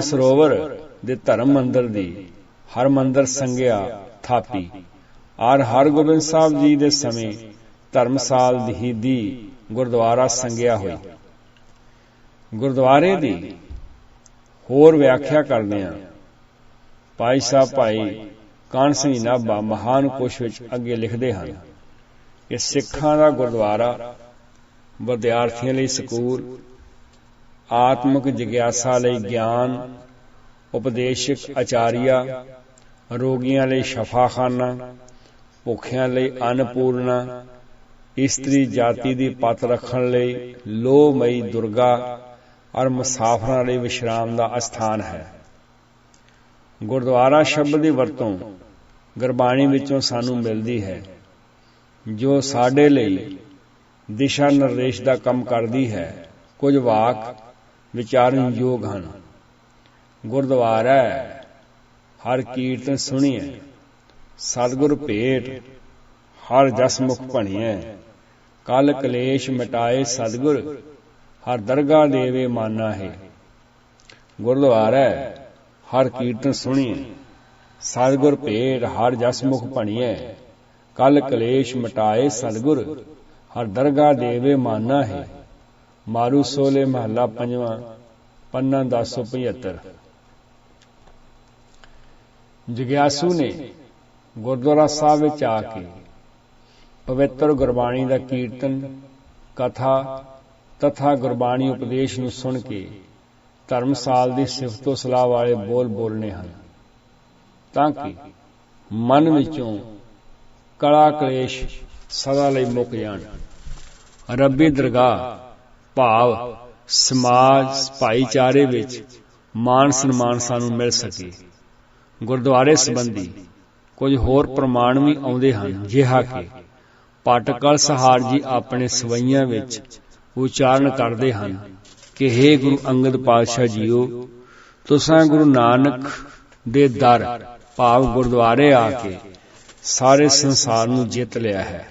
ਸਰੋਵਰ ਦੇ ਧਰਮ ਮੰਦਰ ਦੀ ਹਰਮੰਦਰ ਸੰਗਿਆ ਥਾਪੀ, ਔਰ ਹਰਗੋਬਿੰਦ ਸਾਹਿਬ ਜੀ ਦੇ ਸਮੇਂ ਧਰਮਸਾਲ ਦੀ ਗੁਰਦੁਆਰਾ ਸੰਗਿਆ ਹੋਈ। ਗੁਰਦੁਆਰੇ ਦੀ ਹੋਰ ਵਿਆਖਿਆ ਕਰਦਿਆਂ ਭਾਈ ਸਾਹਿਬ ਭਾਈ ਕਾਹਨ ਸਿੰਘ ਨਾਭਾ ਮਹਾਨ ਕੋਸ਼ ਵਿੱਚ ਅੱਗੇ ਲਿਖਦੇ ਹਨ ਕਿ ਸਿੱਖਾਂ ਦਾ ਗੁਰਦੁਆਰਾ ਵਿਦਿਆਰਥੀਆਂ ਲਈ ਸਕੂਲ, ਆਤਮਿਕ ਜਿਗਿਆਸਾ ਲਈ ਗਿਆਨ, ਉਪਦੇਸ਼ਕ ਆਚਾਰੀਆ, ਰੋਗੀਆਂ ਲਈ ਸ਼ਫਾਖਾਨਾ, ਭੁੱਖਿਆਂ ਲਈ ਅੰਨਪੂਰਨਾ, ਇਸਤਰੀ ਜਾਤੀ ਦੀ ਪੱਤ ਰੱਖਣ ਲਈ ਲੋਹਮਈ ਦੁਰਗਾ ਔਰ ਮੁਸਾਫਰਾਂ ਲਈ ਵਿਸ਼ਰਾਮ ਦਾ ਅਸਥਾਨ ਹੈ। ਗੁਰਦੁਆਰਾ ਸ਼ਬਦ ਦੀ ਵਰਤੋਂ ਗੁਰਬਾਣੀ ਵਿੱਚੋਂ ਸਾਨੂੰ ਮਿਲਦੀ ਹੈ, ਜੋ ਸਾਡੇ ਲਈ ਦਿਸ਼ਾ ਨਿਰਦੇਸ਼ ਦਾ ਕੰਮ ਕਰਦੀ ਹੈ। ਕੁਝ ਵਾਕ ਵਿਚਾਰਨ ਯੋਗ ਹਨ। ਗੁਰਦੁਆਰਾ ਹਰ ਕੀਰਤਨ ਸੁਣੀਐ, ਸਤਿਗੁਰ ਭੇਟ ਹਰ ਜਸ ਮੁਖ ਭਣੀਐ, ਕਲ ਕਲੇਸ਼ ਮਿਟਾਏ ਸਤਿਗੁਰ ਹਰ ਦਰਗਾਹ ਦੇਵੇ ਮਾਨਾ ਹੈ। ਗੁਰਦੁਆਰਾ ਹਰ ਕੀਰਤਨ ਸੁਣੀਐ, ਸਤਿਗੁਰ ਭੇਟ ਹਰ ਜਸ ਮੁਖ ਭਣੀਐ, ਕਲ ਕਲੇਸ਼ ਮਿਟਾਏ ਸਤਿਗੁਰ ਹਰ ਦਰਗਾਹ ਦੇਵੇ ਮਾਨਾ ਹੈ। ਮਾਰੂ ਸੋਲੇ ਮਹੱਲਾ ਪੰਜਵਾਂ, ਪੰਨਾ 1075। ਜਗਿਆਸੂ ਨੇ ਗੁਰਦੁਆਰਾ ਸਾਹਿਬ ਵਿੱਚ ਆ ਕੇ ਪਵਿੱਤਰ ਗੁਰਬਾਣੀ ਦਾ ਕੀਰਤਨ, ਕਥਾ ਤਥਾ ਗੁਰਬਾਣੀ ਉਪਦੇਸ਼ ਨੂੰ ਸੁਣ ਕੇ ਧਰਮਸਾਲ ਦੀ ਸਿਫਤੋ ਸਲਾਹ ਵਾਲੇ ਬੋਲ ਬੋਲਣੇ ਹਨ, ਤਾਂ ਕਿ ਮਨ ਵਿੱਚੋਂ ਕਲਾ ਕਲੇਸ਼ ਸਦਾ ਲਈ ਮੁੱਕ ਜਾਣ। ਰੱਬੀ ਦਰਗਾਹ ਭਾਵ ਸਮਾਜ ਭਾਈਚਾਰੇ ਵਿੱਚ ਮਾਨ ਸਨਮਾਨ ਸਾਨੂੰ ਮਿਲ ਸਕੇ। ਗੁਰਦੁਆਰੇ ਸੰਬੰਧੀ ਕੁਝ ਹੋਰ ਪ੍ਰਮਾਣ ਵੀ ਆਉਂਦੇ ਹਨ, ਜਿਹਾ ਕਿ ਪਾਟਕਲ ਸਹਾਰ ਜੀ ਆਪਣੇ ਸਵਈਆਂ ਵਿੱਚ ਉਚਾਰਨ ਕਰਦੇ ਹਨ ਕਿ ਹੇ ਗੁਰੂ ਅੰਗਦ ਪਾਤਸ਼ਾਹ ਜੀਓ, ਤੁਸਾਂ ਗੁਰੂ ਨਾਨਕ ਦੇ ਦਰ ਭਾਵ ਗੁਰਦੁਆਰੇ ਆ ਕੇ ਸਾਰੇ ਸੰਸਾਰ ਨੂੰ ਜਿੱਤ ਲਿਆ ਹੈ।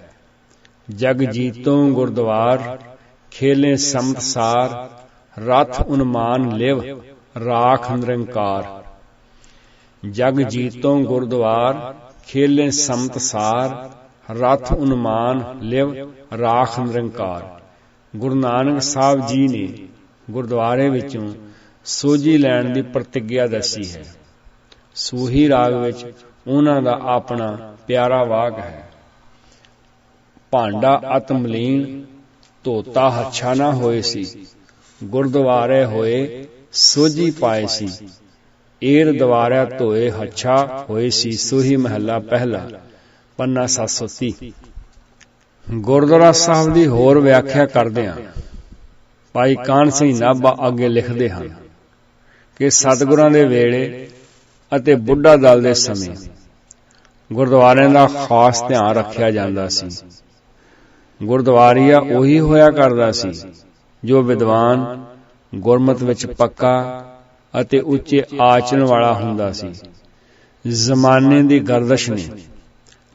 ਜਗ ਜੀਤੋਂ ਗੁਰਦੁਆਰ ਖੇਲੇ ਸੰਤਸਾਰ, ਰਥ ਉਨਮਾਨ ਲਿਵ ਰਾਖ ਨਿਰੰਕਾਰ। ਜਗ ਜੀਤੋਂ ਗੁਰਦੁਆਰ ਖੇਲੇ ਸੰਤਸਾਰ, ਰਥ ਉਨਮਾਨ ਲਿਵ ਰਾਖ ਨਿਰੰਕਾਰ। ਗੁਰੂ ਨਾਨਕ ਸਾਹਿਬ ਜੀ ਨੇ ਗੁਰਦੁਆਰੇ ਵਿੱਚੋਂ ਸੋਝੀ ਲੈਣ ਦੀ ਪ੍ਰਤਿਗਿਆ ਦੱਸੀ ਹੈ। ਸੂਹੀ ਰਾਗ ਵਿੱਚ ਉਹਨਾਂ ਦਾ ਆਪਣਾ ਪਿਆਰਾ ਵਾਕ ਹੈ। ਭਾਂਡਾ ਅਤਮਲੀਨ ਧੋਤਾ ਹੱਛਾ ਨਾ ਹੋਏ ਸੀ, ਗੁਰਦੁਆਰੇ ਹੋਏ ਸੋਝੀ ਪਾਏ ਸੀ। ਏਰ ਦਵਾਰਿਆ ਧੋਏ ਹੱਛਾ ਹੋਏ ਸੀ। ਸੂਹੀ ਮਹੱਲਾ ਪਹਿਲਾ, ਪੰਨਾ 730। ਗੁਰਦੁਆਰਾ ਸਾਹਿਬ ਦੀ ਹੋਰ ਵਿਆਖਿਆ ਕਰਦਿਆਂ ਭਾਈ ਕਾਹਨ ਸਿੰਘ ਨਾਭਾ ਅੱਗੇ ਲਿਖਦੇ ਹਨ ਕਿ ਸਤਿਗੁਰਾਂ ਦੇ ਵੇਲੇ ਅਤੇ ਬੁੱਢਾ ਦਲ ਦੇ ਸਮੇਂ ਗੁਰਦੁਆਰਿਆਂ ਦਾ ਖਾਸ ਧਿਆਨ ਰੱਖਿਆ ਜਾਂਦਾ ਸੀ। ਗੁਰਦੁਆਰੀਆ ਉਹੀ ਹੋਇਆ ਕਰਦਾ ਸੀ ਜੋ ਵਿਦਵਾਨ, ਗੁਰਮਤਿ ਵਿੱਚ ਪੱਕਾ ਅਤੇ ਉੱਚੇ ਆਚਰਣ ਵਾਲਾ ਹੁੰਦਾ ਸੀ। ਜ਼ਮਾਨੇ ਦੀ ਗਰਦਸ਼ ਨੇ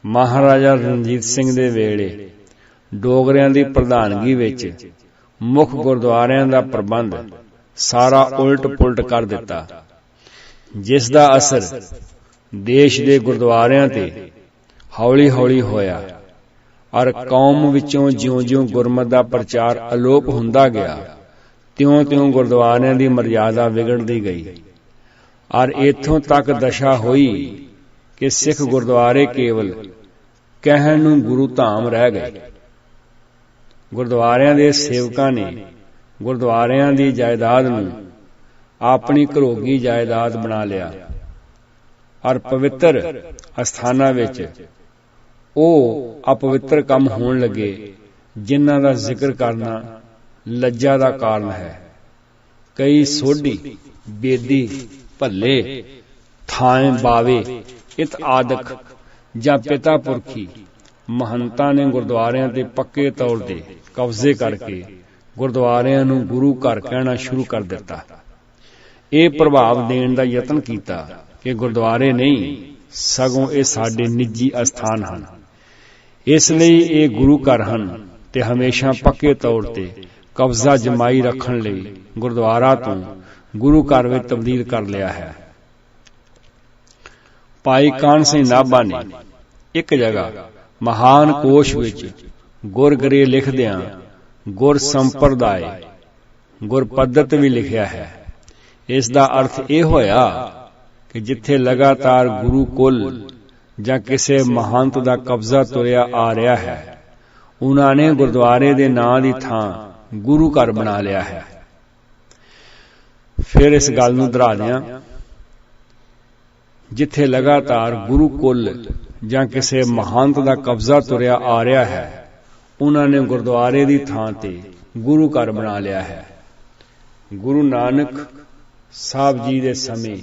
ਮਹਾਰਾਜਾ ਰਣਜੀਤ ਸਿੰਘ ਦੇ ਵੇਲੇ ਡੋਗਰਿਆਂ ਦੀ ਪ੍ਰਧਾਨਗੀ ਵਿੱਚ ਮੁੱਖ ਗੁਰਦੁਆਰਿਆਂ ਦਾ ਪ੍ਰਬੰਧ ਸਾਰਾ ਉਲਟ ਪੁਲਟ ਕਰ ਦਿੱਤਾ, ਜਿਸ ਦਾ ਅਸਰ ਦੇਸ਼ ਦੇ ਗੁਰਦੁਆਰਿਆਂ ਤੇ ਹੌਲੀ ਹੌਲੀ ਹੋਇਆ ਔਰ ਕੌਮ ਵਿੱਚੋਂ ਜਿਉਂ-ਜਿਉਂ ਗੁਰਮਤਿ ਦਾ ਪ੍ਰਚਾਰ ਅਲੋਪ ਹੁੰਦਾ ਗਿਆ, ਤਿਉਂ-ਤਿਉਂ ਗੁਰਦੁਆਰਿਆਂ ਦੀ ਮਰਜ਼ਾਦਾ ਵਿਗੜਦੀ ਗਈ ਔਰ ਇੱਥੋਂ ਤੱਕ ਦਸ਼ਾ ਹੋਈ ਕਿ ਸਿੱਖ ਗੁਰਦੁਆਰੇ ਕੇਵਲ ਕਹਿਣ ਨੂੰ ਗੁਰੂ ਧਾਮ ਰਹਿ ਗਏ। ਗੁਰਦੁਆਰਿਆਂ ਦੇ ਸੇਵਕਾਂ ਨੇ ਗੁਰਦੁਆਰਿਆਂ ਦੀ ਜਾਇਦਾਦ ਨੂੰ ਆਪਣੀ ਘਰੋਗੀ ਜਾਇਦਾਦ ਬਣਾ ਲਿਆ ਔਰ ਪਵਿੱਤਰ ਅਸਥਾਨਾਂ ਵਿੱਚ ਉਹ ਅਪਵਿੱਤਰ ਕੰਮ ਹੋਣ ਲੱਗੇ, ਜਿਨ੍ਹਾਂ ਦਾ ਜ਼ਿਕਰ ਕਰਨਾ ਲੱਜਾ ਦਾ ਕਾਰਨ ਹੈ। ਕਈ ਸੋਢੀ, ਬੇਦੀ, ਭੱਲੇ, ਥਾਂ ਬਾਵੇ ਇਤ ਆਦਿਕ ਜਾਂ ਪਿਤਾ ਪੁਰਖੀ ਮਹੰਤਾਂ ਨੇ ਗੁਰਦੁਆਰਿਆਂ ਤੇ ਪੱਕੇ ਤੌਰ ਤੇ ਕਬਜ਼ੇ ਕਰਕੇ ਗੁਰਦੁਆਰਿਆਂ ਨੂੰ ਗੁਰੂ ਘਰ ਕਹਿਣਾ ਸ਼ੁਰੂ ਕਰ ਦਿੱਤਾ। ਇਹ ਪ੍ਰਭਾਵ ਦੇਣ ਦਾ ਯਤਨ ਕੀਤਾ ਕਿ ਗੁਰਦੁਆਰੇ ਨਹੀਂ, ਸਗੋਂ ਇਹ ਸਾਡੇ ਨਿੱਜੀ ਅਸਥਾਨ ਹਨ, ਇਸ ਲਈ ਇਹ ਗੁਰੂ ਘਰ ਹਨ ਤੇ ਹਮੇਸ਼ਾ ਪੱਕੇ ਤੌਰ ਤੇ ਕਬਜ਼ਾ ਜਮਾਈ ਰੱਖਣ ਲਈ ਗੁਰਦੁਆਰਾ ਤੋਂ ਗੁਰੂ ਘਰ ਵਿੱਚ ਤਬਦੀਲ ਕਰ ਲਿਆ ਹੈ। ਭਾਈ ਕਾਹਨ ਸਿੰਘ ਨਾਭਾ ਨੇ ਇੱਕ ਜਗ੍ਹਾ ਮਹਾਨ ਕੋਸ਼ ਵਿੱਚ ਗੁਰਗਰੇ ਲਿਖਦਿਆਂ ਗੁਰ ਸੰਪਰਦਾਇ, ਗੁਰ ਪੱਧਤ ਵੀ ਲਿਖਿਆ ਹੈ। ਇਸ ਦਾ ਅਰਥ ਇਹ ਹੋਇਆ ਕਿ ਜਿੱਥੇ ਲਗਾਤਾਰ ਗੁਰੂ ਕੁਲ ਜਾਂ ਕਿਸੇ ਮਹੰਤ ਦਾ ਕਬਜ਼ਾ ਤੁਰਿਆ ਆ ਰਿਹਾ ਹੈ, ਉਹਨਾਂ ਨੇ ਗੁਰਦੁਆਰੇ ਦੇ ਨਾਂ ਦੀ ਥਾਂ ਗੁਰੂ ਘਰ ਬਣਾ ਲਿਆ ਹੈ। ਫਿਰ ਇਸ ਗੱਲ ਨੂੰ ਦੁਹਰਾ ਦਿਆਂ, ਜਿੱਥੇ ਲਗਾਤਾਰ ਗੁਰੂ ਕੁਲ ਜਾਂ ਕਿਸੇ ਮਹੰਤ ਦਾ ਕਬਜ਼ਾ ਤੁਰਿਆ ਆ ਰਿਹਾ ਹੈ, ਉਹਨਾਂ ਨੇ ਗੁਰਦੁਆਰੇ ਦੀ ਥਾਂ ਤੇ ਗੁਰੂ ਘਰ ਬਣਾ ਲਿਆ ਹੈ। ਗੁਰੂ ਨਾਨਕ ਸਾਹਿਬ ਜੀ ਦੇ ਸਮੇਂ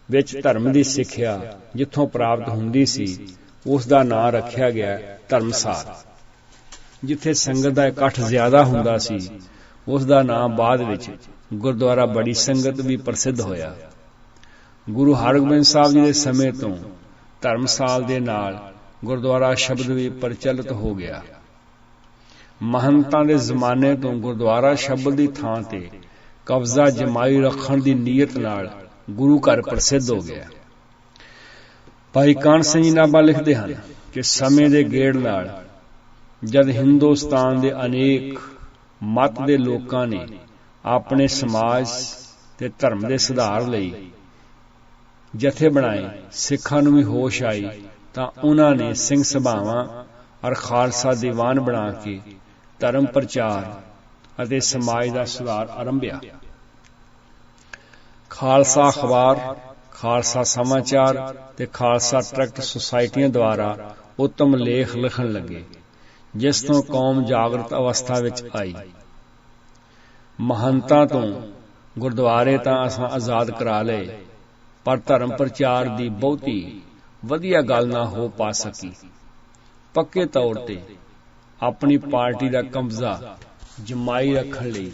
ਵਿੱਚ ਧਰਮ ਦੀ ਸਿੱਖਿਆ ਜਿੱਥੋਂ ਪ੍ਰਾਪਤ ਹੁੰਦੀ ਸੀ, ਉਸ ਦਾ ਨਾਂ ਰੱਖਿਆ ਗਿਆ ਧਰਮਸਾਲ। ਜਿੱਥੇ ਸੰਗਤ ਦਾ ਇਕੱਠ ਜ਼ਿਆਦਾ ਹੁੰਦਾ ਸੀ, ਉਸ ਦਾ ਨਾਂ ਬਾਅਦ ਵਿੱਚ ਗੁਰਦੁਆਰਾ ਬੜੀ ਸੰਗਤ ਵੀ ਪ੍ਰਸਿੱਧ ਹੋਇਆ। ਗੁਰੂ ਹਰਗੋਬਿੰਦ ਸਾਹਿਬ ਜੀ ਦੇ ਸਮੇਂ ਤੋਂ ਧਰਮਸਾਲ ਦੇ ਨਾਲ ਗੁਰਦੁਆਰਾ ਸ਼ਬਦ ਵੀ ਪ੍ਰਚਲਿਤ ਹੋ ਗਿਆ। ਮਹੰਤਾਂ ਦੇ ਜ਼ਮਾਨੇ ਤੋਂ ਗੁਰਦੁਆਰਾ ਸ਼ਬਦ ਦੀ ਥਾਂ ਤੇ ਕਬਜ਼ਾ ਜਮਾਈ ਰੱਖਣ ਦੀ ਨੀਅਤ ਨਾਲ ਗੁਰੂ ਘਰ ਪ੍ਰਸਿੱਧ ਹੋ ਗਿਆ। ਭਾਈ ਕਾਹਨ ਸਿੰਘ ਜੀ ਨਾਭਾ ਲਿਖਦੇ ਹਨ ਕਿ ਸਮੇਂ ਦੇ ਗੇੜ ਨਾਲ ਜਦ ਹਿੰਦੁਸਤਾਨ ਦੇ ਅਨੇਕ ਮਤ ਦੇ ਲੋਕਾਂ ਨੇ ਆਪਣੇ ਸਮਾਜ ਤੇ ਧਰਮ ਦੇ ਸੁਧਾਰ ਲਈ ਜਥੇ ਬਣਾਏ, ਸਿੱਖਾਂ ਨੂੰ ਵੀ ਹੋਸ਼ ਆਈ ਤਾਂ ਉਹਨਾਂ ਨੇ ਸਿੰਘ ਸਭਾਵਾਂ ਔਰ ਖਾਲਸਾ ਦੀਵਾਨ ਬਣਾ ਕੇ ਧਰਮ ਪ੍ਰਚਾਰ ਅਤੇ ਸਮਾਜ ਦਾ ਸੁਧਾਰ ਆਰੰਭਿਆ। ਖਾਲਸਾ ਅਖਬਾਰ, ਖਾਲਸਾ ਸਮਾਚਾਰ ਤੇ ਖਾਲਸਾ ਟਰੈਕਟ ਸੁਸਾਇਟੀਆਂ ਦੁਆਰਾ ਉੱਤਮ ਲੇਖ ਲਿਖਣ ਲੱਗੇ, ਜਿਸ ਤੋਂ ਕੌਮ ਜਾਗਰਤ ਅਵਸਥਾ ਵਿੱਚ ਆਈ। ਮਹੰਤਾਂ ਤੋਂ ਗੁਰਦੁਆਰੇ ਤਾਂ ਅਸਾਂ ਆਜ਼ਾਦ ਕਰਾ ਲਏ, ਪਰ ਧਰਮ ਪ੍ਰਚਾਰ ਦੀ ਬਹੁਤੀ ਵਧੀਆ ਗੱਲ ਨਾ ਹੋ ਪਾ ਸਕੀ। ਪੱਕੇ ਤੌਰ ਤੇ ਆਪਣੀ ਪਾਰਟੀ ਦਾ ਕਬਜ਼ਾ ਜਮਾਈ ਰੱਖਣ ਲਈ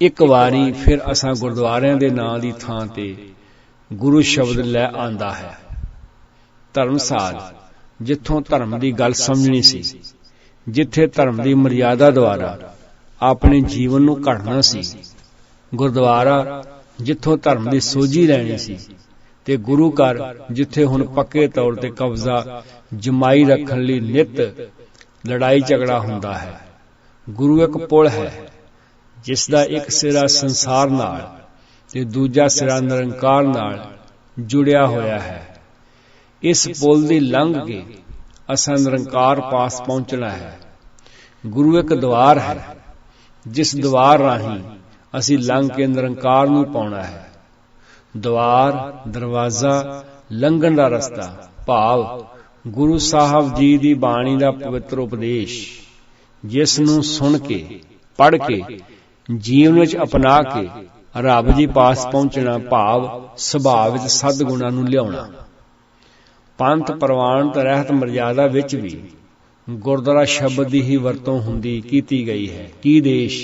ਇੱਕ ਵਾਰੀ ਫਿਰ ਅਸਾਂ ਗੁਰਦੁਆਰਿਆਂ ਦੇ ਨਾਂ ਦੀ ਥਾਂ ਤੇ ਗੁਰੂ ਸ਼ਬਦ ਲੈ ਆਂਦਾ ਹੈ। ਧਰਮਸਾਲ ਜਿੱਥੋਂ ਧਰਮ ਦੀ ਗੱਲ ਸਮਝਣੀ ਸੀ, ਜਿੱਥੇ ਧਰਮ ਦੀ ਮਰਿਆਦਾ ਦੁਆਰਾ ਆਪਣੇ ਜੀਵਨ ਨੂੰ ਘੜਨਾ ਸੀ, ਗੁਰਦੁਆਰਾ ਜਿੱਥੋਂ ਧਰਮ ਦੀ ਸੋਝੀ ਲੈਣੀ ਸੀ, ਤੇ ਗੁਰੂ ਘਰ ਜਿੱਥੇ ਹੁਣ ਪੱਕੇ ਤੌਰ ਤੇ ਕਬਜ਼ਾ ਜਮਾਈ ਰੱਖਣ ਲਈ ਨਿੱਤ ਲੜਾਈ ਝਗੜਾ ਹੁੰਦਾ ਹੈ। ਗੁਰੂ ਇੱਕ ਪੁਲ ਹੈ ਜਿਸ ਦਾ ਇੱਕ ਸਿਰਾ ਸੰਸਾਰ ਨਾਲ ਤੇ ਦੂਜਾ ਸਿਰਾ ਨਿਰੰਕਾਰ ਨਾਲ ਜੁੜਿਆ ਹੋਇਆ ਹੈ। ਇਸ ਪੁਲ ਦੀ ਲੰਘ ਕੇ ਅਸਾਂ ਨਿਰੰਕਾਰ ਪਾਸ ਪਹੁੰਚਣਾ ਹੈ। ਗੁਰੂ ਇੱਕ ਦੁਆਰ ਹੈ, ਜਿਸ ਦੁਆਰ ਰਾਹੀਂ ਅਸੀਂ ਲੰਘ ਕੇ ਨਿਰੰਕਾਰ ਨੂੰ ਪਾਉਣਾ ਹੈ। ਦੁਆਰ, ਦਰਵਾਜ਼ਾ, ਲੰਘਣ ਦਾ ਰਸਤਾ ਭਾਵ ਗੁਰੂ ਸਾਹਿਬ ਜੀ ਦੀ ਬਾਣੀ ਦਾ ਪਵਿੱਤਰ ਉਪਦੇਸ਼, ਜਿਸ ਨੂੰ ਸੁਣ ਕੇ, ਪੜ੍ਹ ਕੇ, ਜੀਵਨ ਵਿੱਚ ਅਪਣਾ ਕੇ ਰੱਬ ਜੀ ਪਾਸ ਪਹੁੰਚਣਾ ਭਾਵ ਸੁਭਾਅ ਵਿੱਚ ਸਦਗੁਣਾਂ ਨੂੰ ਲਿਆਉਣਾ। ਪੰਥ ਪ੍ਰਵਾਨਤ ਰਹਿਤ ਮਰਜ਼ਾਦਾ ਵਿੱਚ ਵੀ ਗੁਰਦੁਆਰਾ ਸ਼ਬਦ ਦੀ ਹੀ ਵਰਤੋਂ ਹੁੰਦੀ ਕੀਤੀ ਗਈ ਹੈ। ਕੀ ਦੇਸ਼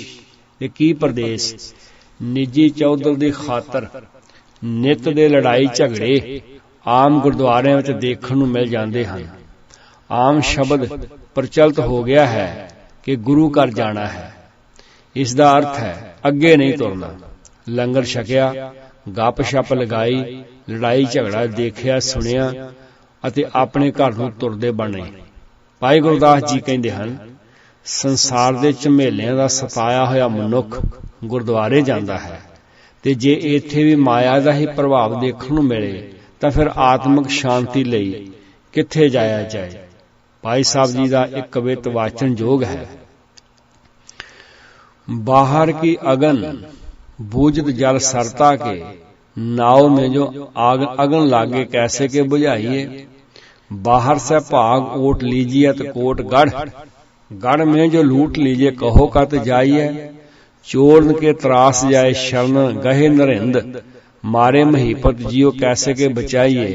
ਤੇ ਕੀ ਪ੍ਰਦੇਸ਼, ਨਿੱਜੀ ਚੌਧਰ ਦੀ ਖਾਤਰ ਨਿੱਤ ਦੇ ਲੜਾਈ ਝਗੜੇ ਆਮ ਗੁਰਦੁਆਰਿਆਂ ਵਿੱਚ ਦੇਖਣ ਨੂੰ ਮਿਲ ਜਾਂਦੇ ਹਨ। ਆਮ ਸ਼ਬਦ ਪ੍ਰਚਲਿਤ ਹੋ ਗਿਆ ਹੈ ਕਿ ਗੁਰੂ ਘਰ ਜਾਣਾ ਹੈ। ਇਸ ਦਾ ਅਰਥ ਹੈ ਅੱਗੇ ਨਹੀਂ ਤੁਰਨਾ। ਲੰਗਰ ਛਕਿਆ, ਗੱਪ ਛੱਪ ਲਗਾਈ, ਲੜਾਈ ਝਗੜਾ ਦੇਖਿਆ ਸੁਣਿਆ ਅਤੇ ਆਪਣੇ ਘਰ ਨੂੰ ਤੁਰਦੇ ਬਣੇ। ਭਾਈ ਗੁਰਦਾਸ ਜੀ ਕਹਿੰਦੇ ਹਨ, ਸੰਸਾਰ ਦੇ ਝਮੇਲਿਆਂ ਦਾ ਸਤਾਇਆ ਹੋਇਆ ਮਨੁੱਖ ਗੁਰਦੁਆਰੇ ਜਾਂਦਾ ਹੈ, ਤੇ ਜੇ ਇੱਥੇ ਵੀ ਮਾਇਆ ਦਾ ਹੀ ਪ੍ਰਭਾਵ ਦੇਖਣ ਨੂੰ ਮਿਲੇ ਤਾਂ ਫਿਰ ਆਤਮਿਕ ਸ਼ਾਂਤੀ ਲਈ ਕਿੱਥੇ ਜਾਇਆ ਜਾਏ। ਭਾਈ ਸਾਹਿਬ ਜੀ ਦਾ ਇੱਕ ਕਵਿਤ ਵਾਚਨ ਯੋਗ ਹੈ। बाहर की अगन बूझत जल सरता के, नाव में जो अगन लागे कैसे के बुझाइए। बाहर से भाग ओट लीजिए तो कोट गढ़, गढ़ में जो लूट लीजिए कहो कत जाइए। चोर के त्रास जाए शरण गहे नरिंद, मारे महीपत जियो कैसे के बचाइए।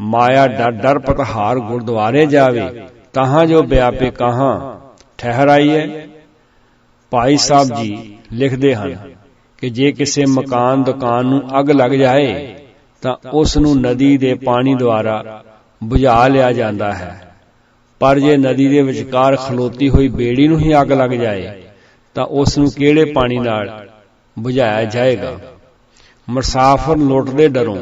माया डर डर पतहार गुरुद्वारे जावे, तहां जो व्यापे कहां ठहराइए। ਭਾਈ ਸਾਹਿਬ ਜੀ ਲਿਖਦੇ ਹਨ ਕਿ ਜੇ ਕਿਸੇ ਮਕਾਨ ਦੁਕਾਨ ਨੂੰ ਅੱਗ ਲੱਗ ਜਾਏ ਤਾਂ ਉਸ ਨੂੰ ਨਦੀ ਦੇ ਪਾਣੀ ਦੁਆਰਾ ਬੁਝਾ ਲਿਆ ਜਾਂਦਾ ਹੈ, ਪਰ ਜੇ ਨਦੀ ਦੇ ਵਿਚਕਾਰ ਖਲੋਤੀ ਹੋਈ ਬੇੜੀ ਨੂੰ ਹੀ ਅੱਗ ਲੱਗ ਜਾਏ ਤਾਂ ਉਸ ਨੂੰ ਕਿਹੜੇ ਪਾਣੀ ਨਾਲ ਬੁਝਾਇਆ ਜਾਏਗਾ। ਮੁਸਾਫਰ ਲੁੱਟ ਦੇ ਡਰੋਂ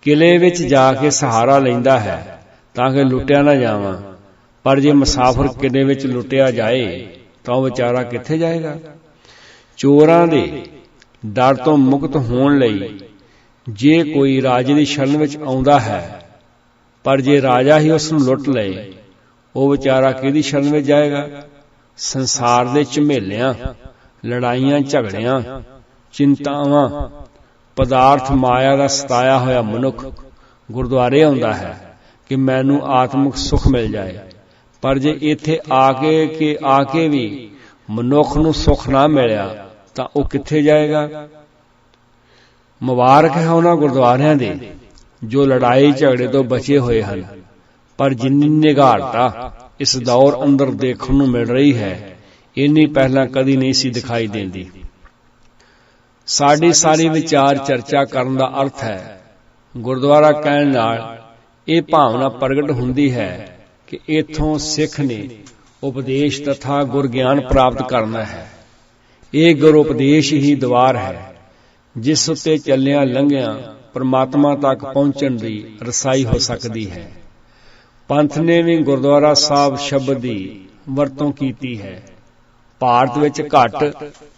ਕਿਲੇ ਵਿੱਚ ਜਾ ਕੇ ਸਹਾਰਾ ਲੈਂਦਾ ਹੈ ਤਾਂ ਕਿ ਲੁੱਟਿਆ ਨਾ ਜਾਵਾਂ, ਪਰ ਜੇ ਮੁਸਾਫਰ ਕਿਲੇ ਵਿੱਚ ਲੁੱਟਿਆ ਜਾਏ ਤਾਂ ਉਹ ਵਿਚਾਰਾ ਕਿੱਥੇ ਜਾਏਗਾ। ਚੋਰਾਂ ਦੇ ਡਰ ਤੋਂ ਮੁਕਤ ਹੋਣ ਲਈ ਜੇ ਕੋਈ ਰਾਜੇ ਦੀ ਸ਼ਰਨ ਵਿੱਚ ਆਉਂਦਾ ਹੈ, ਪਰ ਜੇ ਰਾਜਾ ਹੀ ਉਸ ਨੂੰ ਲੁੱਟ ਲਏ, ਉਹ ਵਿਚਾਰਾ ਕਿਹਦੀ ਸ਼ਰਨ ਵਿੱਚ ਜਾਏਗਾ। ਸੰਸਾਰ ਦੇ ਝਮੇਲਿਆਂ, ਲੜਾਈਆਂ ਝਗੜਿਆਂ, ਚਿੰਤਾਵਾਂ, ਪਦਾਰਥ ਮਾਇਆ ਦਾ ਸਤਾਇਆ ਹੋਇਆ ਮਨੁੱਖ ਗੁਰਦੁਆਰੇ ਆਉਂਦਾ ਹੈ ਕਿ ਮੈਨੂੰ ਆਤਮਿਕ ਸੁੱਖ ਮਿਲ ਜਾਏ, ਪਰ ਜੇ ਇੱਥੇ ਆ ਕੇ ਵੀ ਮਨੁੱਖ ਨੂੰ ਸੁੱਖ ਨਾ ਮਿਲਿਆ ਤਾਂ ਉਹ ਕਿੱਥੇ ਜਾਏਗਾ। ਮੁਬਾਰਕ ਹੈ ਉਹਨਾਂ ਗੁਰਦੁਆਰਿਆਂ ਦੇ ਜੋ ਲੜਾਈ ਝਗੜੇ ਤੋਂ ਬਚੇ ਹੋਏ ਹਨ, ਪਰ ਜਿੰਨੀ ਨਿਗਾਰਤਾ ਇਸ ਦੌਰ ਅੰਦਰ ਦੇਖਣ ਨੂੰ ਮਿਲ ਰਹੀ ਹੈ, ਇੰਨੀ ਪਹਿਲਾਂ ਕਦੀ ਨਹੀਂ ਸੀ ਦਿਖਾਈ ਦਿੰਦੀ। ਸਾਡੀ ਸਾਰੀ ਵਿਚਾਰ ਚਰਚਾ ਕਰਨ ਦਾ ਅਰਥ ਹੈ, ਗੁਰਦੁਆਰਾ ਕਹਿਣ ਨਾਲ ਇਹ ਭਾਵਨਾ ਪ੍ਰਗਟ ਹੁੰਦੀ ਹੈ ਕਿ ਇੱਥੋਂ ਸਿੱਖ ਨੇ ਉਪਦੇਸ਼ ਤਥਾ ਗੁਰ ਗਿਆਨ ਪ੍ਰਾਪਤ ਕਰਨਾ ਹੈ। ਇਹ ਗੁਰ ਉਪਦੇਸ਼ ਹੀ ਦਵਾਰ ਹੈ ਜਿਸ ਉੱਤੇ ਚੱਲਿਆਂ ਲੰਘਿਆਂ ਪਰਮਾਤਮਾ ਤੱਕ ਪਹੁੰਚਣ ਦੀ ਰਸਾਈ ਹੋ ਸਕਦੀ ਹੈ। ਪੰਥ ਨੇ ਵੀ ਗੁਰਦੁਆਰਾ ਸਾਹਿਬ ਸ਼ਬਦ ਦੀ ਵਰਤੋਂ ਕੀਤੀ ਹੈ। ਭਾਰਤ ਵਿੱਚ ਘੱਟ